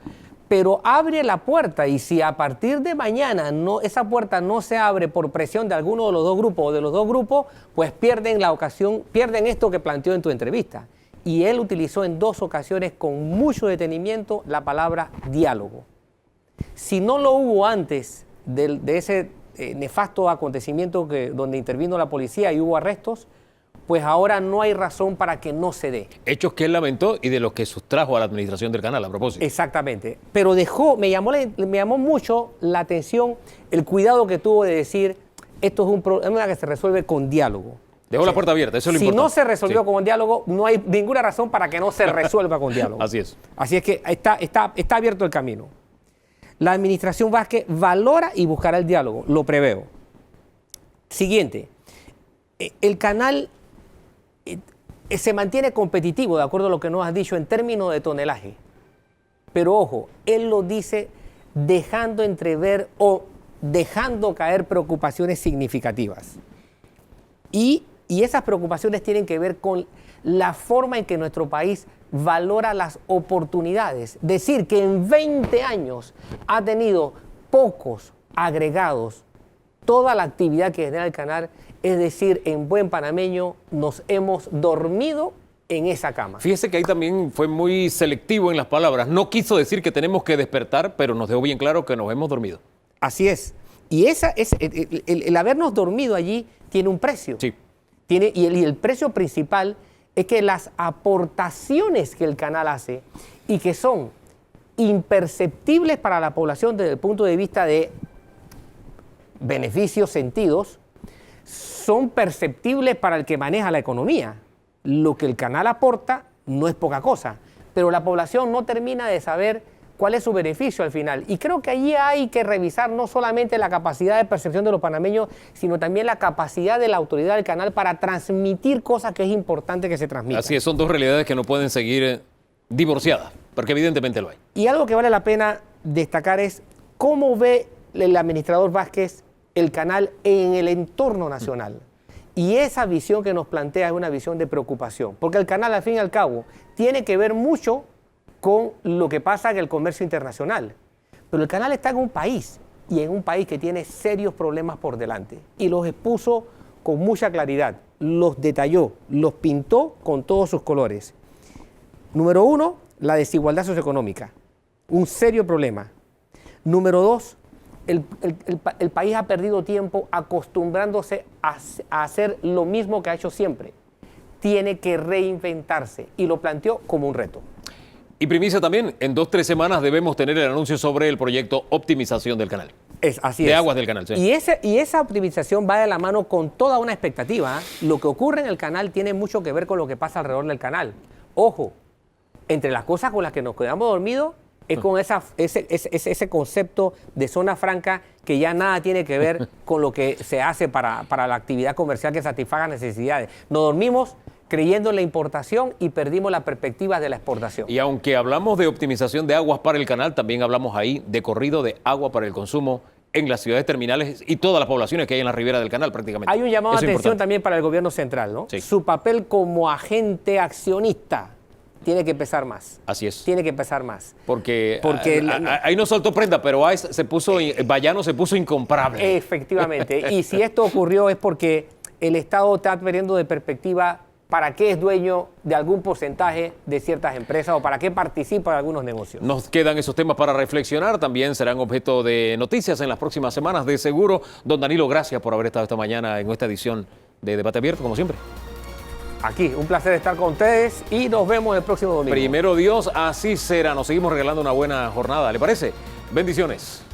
pero abre la puerta, y si a partir de mañana esa puerta no se abre por presión de alguno de los dos grupos o de los dos grupos, pues pierden la ocasión, pierden esto que planteó en tu entrevista. Y él utilizó en 2 ocasiones con mucho detenimiento la palabra diálogo. Si no lo hubo antes de ese nefasto acontecimiento donde intervino la policía y hubo arrestos, pues ahora no hay razón para que no se dé. Hechos que él lamentó y de los que sustrajo a la administración del canal, a propósito. Exactamente. Pero me llamó mucho la atención el cuidado que tuvo de decir, esto es un problema que se resuelve con diálogo. Dejó la puerta abierta, eso es lo Si importante. no se resolvió Sí. con diálogo, no hay ninguna razón para que no se resuelva con diálogo. Así es. Así es que está abierto el camino. La administración Vázquez valora y buscará el diálogo, lo preveo. Siguiente, el canal se mantiene competitivo, de acuerdo a lo que nos has dicho, en términos de tonelaje. Pero ojo, él lo dice dejando entrever o dejando caer preocupaciones significativas. Y esas preocupaciones tienen que ver con la forma en que nuestro país valora las oportunidades. Decir que en 20 años ha tenido pocos agregados toda la actividad que genera el canal, es decir, en buen panameño, nos hemos dormido en esa cama. Fíjese que ahí también fue muy selectivo en las palabras. No quiso decir que tenemos que despertar, pero nos dejó bien claro que nos hemos dormido. Así es. Y el habernos dormido allí tiene un precio. Sí. Y el precio principal es que las aportaciones que el canal hace y que son imperceptibles para la población desde el punto de vista de beneficios sentidos, son perceptibles para el que maneja la economía. Lo que el canal aporta no es poca cosa, pero la población no termina de saber cuál es su beneficio al final. Y creo que allí hay que revisar no solamente la capacidad de percepción de los panameños, sino también la capacidad de la autoridad del canal para transmitir cosas que es importante que se transmitan. Así es, son dos realidades que no pueden seguir divorciadas, porque evidentemente lo hay. Y algo que vale la pena destacar es cómo ve el administrador Vázquez el canal en el entorno nacional. Y esa visión que nos plantea es una visión de preocupación, porque el canal, al fin y al cabo, tiene que ver mucho con lo que pasa en el comercio internacional. Pero el canal está en un país, y en un país que tiene serios problemas por delante. Y los expuso con mucha claridad, los detalló, los pintó con todos sus colores. Número 1, la desigualdad socioeconómica, un serio problema. Número 2, el país ha perdido tiempo acostumbrándose a hacer lo mismo que ha hecho siempre. Tiene que reinventarse y lo planteó como un reto. Y primicia también, en 2-3 semanas debemos tener el anuncio sobre el proyecto optimización del canal. Así de es. aguas del canal. Sí. Y esa optimización va de la mano con toda una expectativa. Lo que ocurre en el canal tiene mucho que ver con lo que pasa alrededor del canal. Ojo, entre las cosas con las que nos quedamos dormidos es con ese concepto de zona franca que ya nada tiene que ver con lo que se hace para la actividad comercial que satisfaga necesidades. Nos dormimos creyendo en la importación y perdimos la perspectiva de la exportación. Y aunque hablamos de optimización de aguas para el canal, también hablamos ahí de corrido de agua para el consumo en las ciudades terminales y todas las poblaciones que hay en la ribera del canal prácticamente. Hay un llamado Eso de es atención importante. también para el gobierno central, ¿no? Sí. Su papel como agente accionista tiene que pesar más. Así es. Tiene que pesar más. Porque Porque ahí no soltó prenda, pero ahí Bayano se puso incomparable. Efectivamente. Y si esto ocurrió es porque el Estado está perdiendo de perspectiva para qué es dueño de algún porcentaje de ciertas empresas o para qué participa en algunos negocios. Nos quedan esos temas para reflexionar, también serán objeto de noticias en las próximas semanas de seguro. Don Danilo, gracias por haber estado esta mañana en esta edición de Debate Abierto, como siempre. Aquí, un placer estar con ustedes y nos vemos el próximo domingo. Primero Dios, así será. Nos seguimos regalando una buena jornada, ¿le parece? Bendiciones.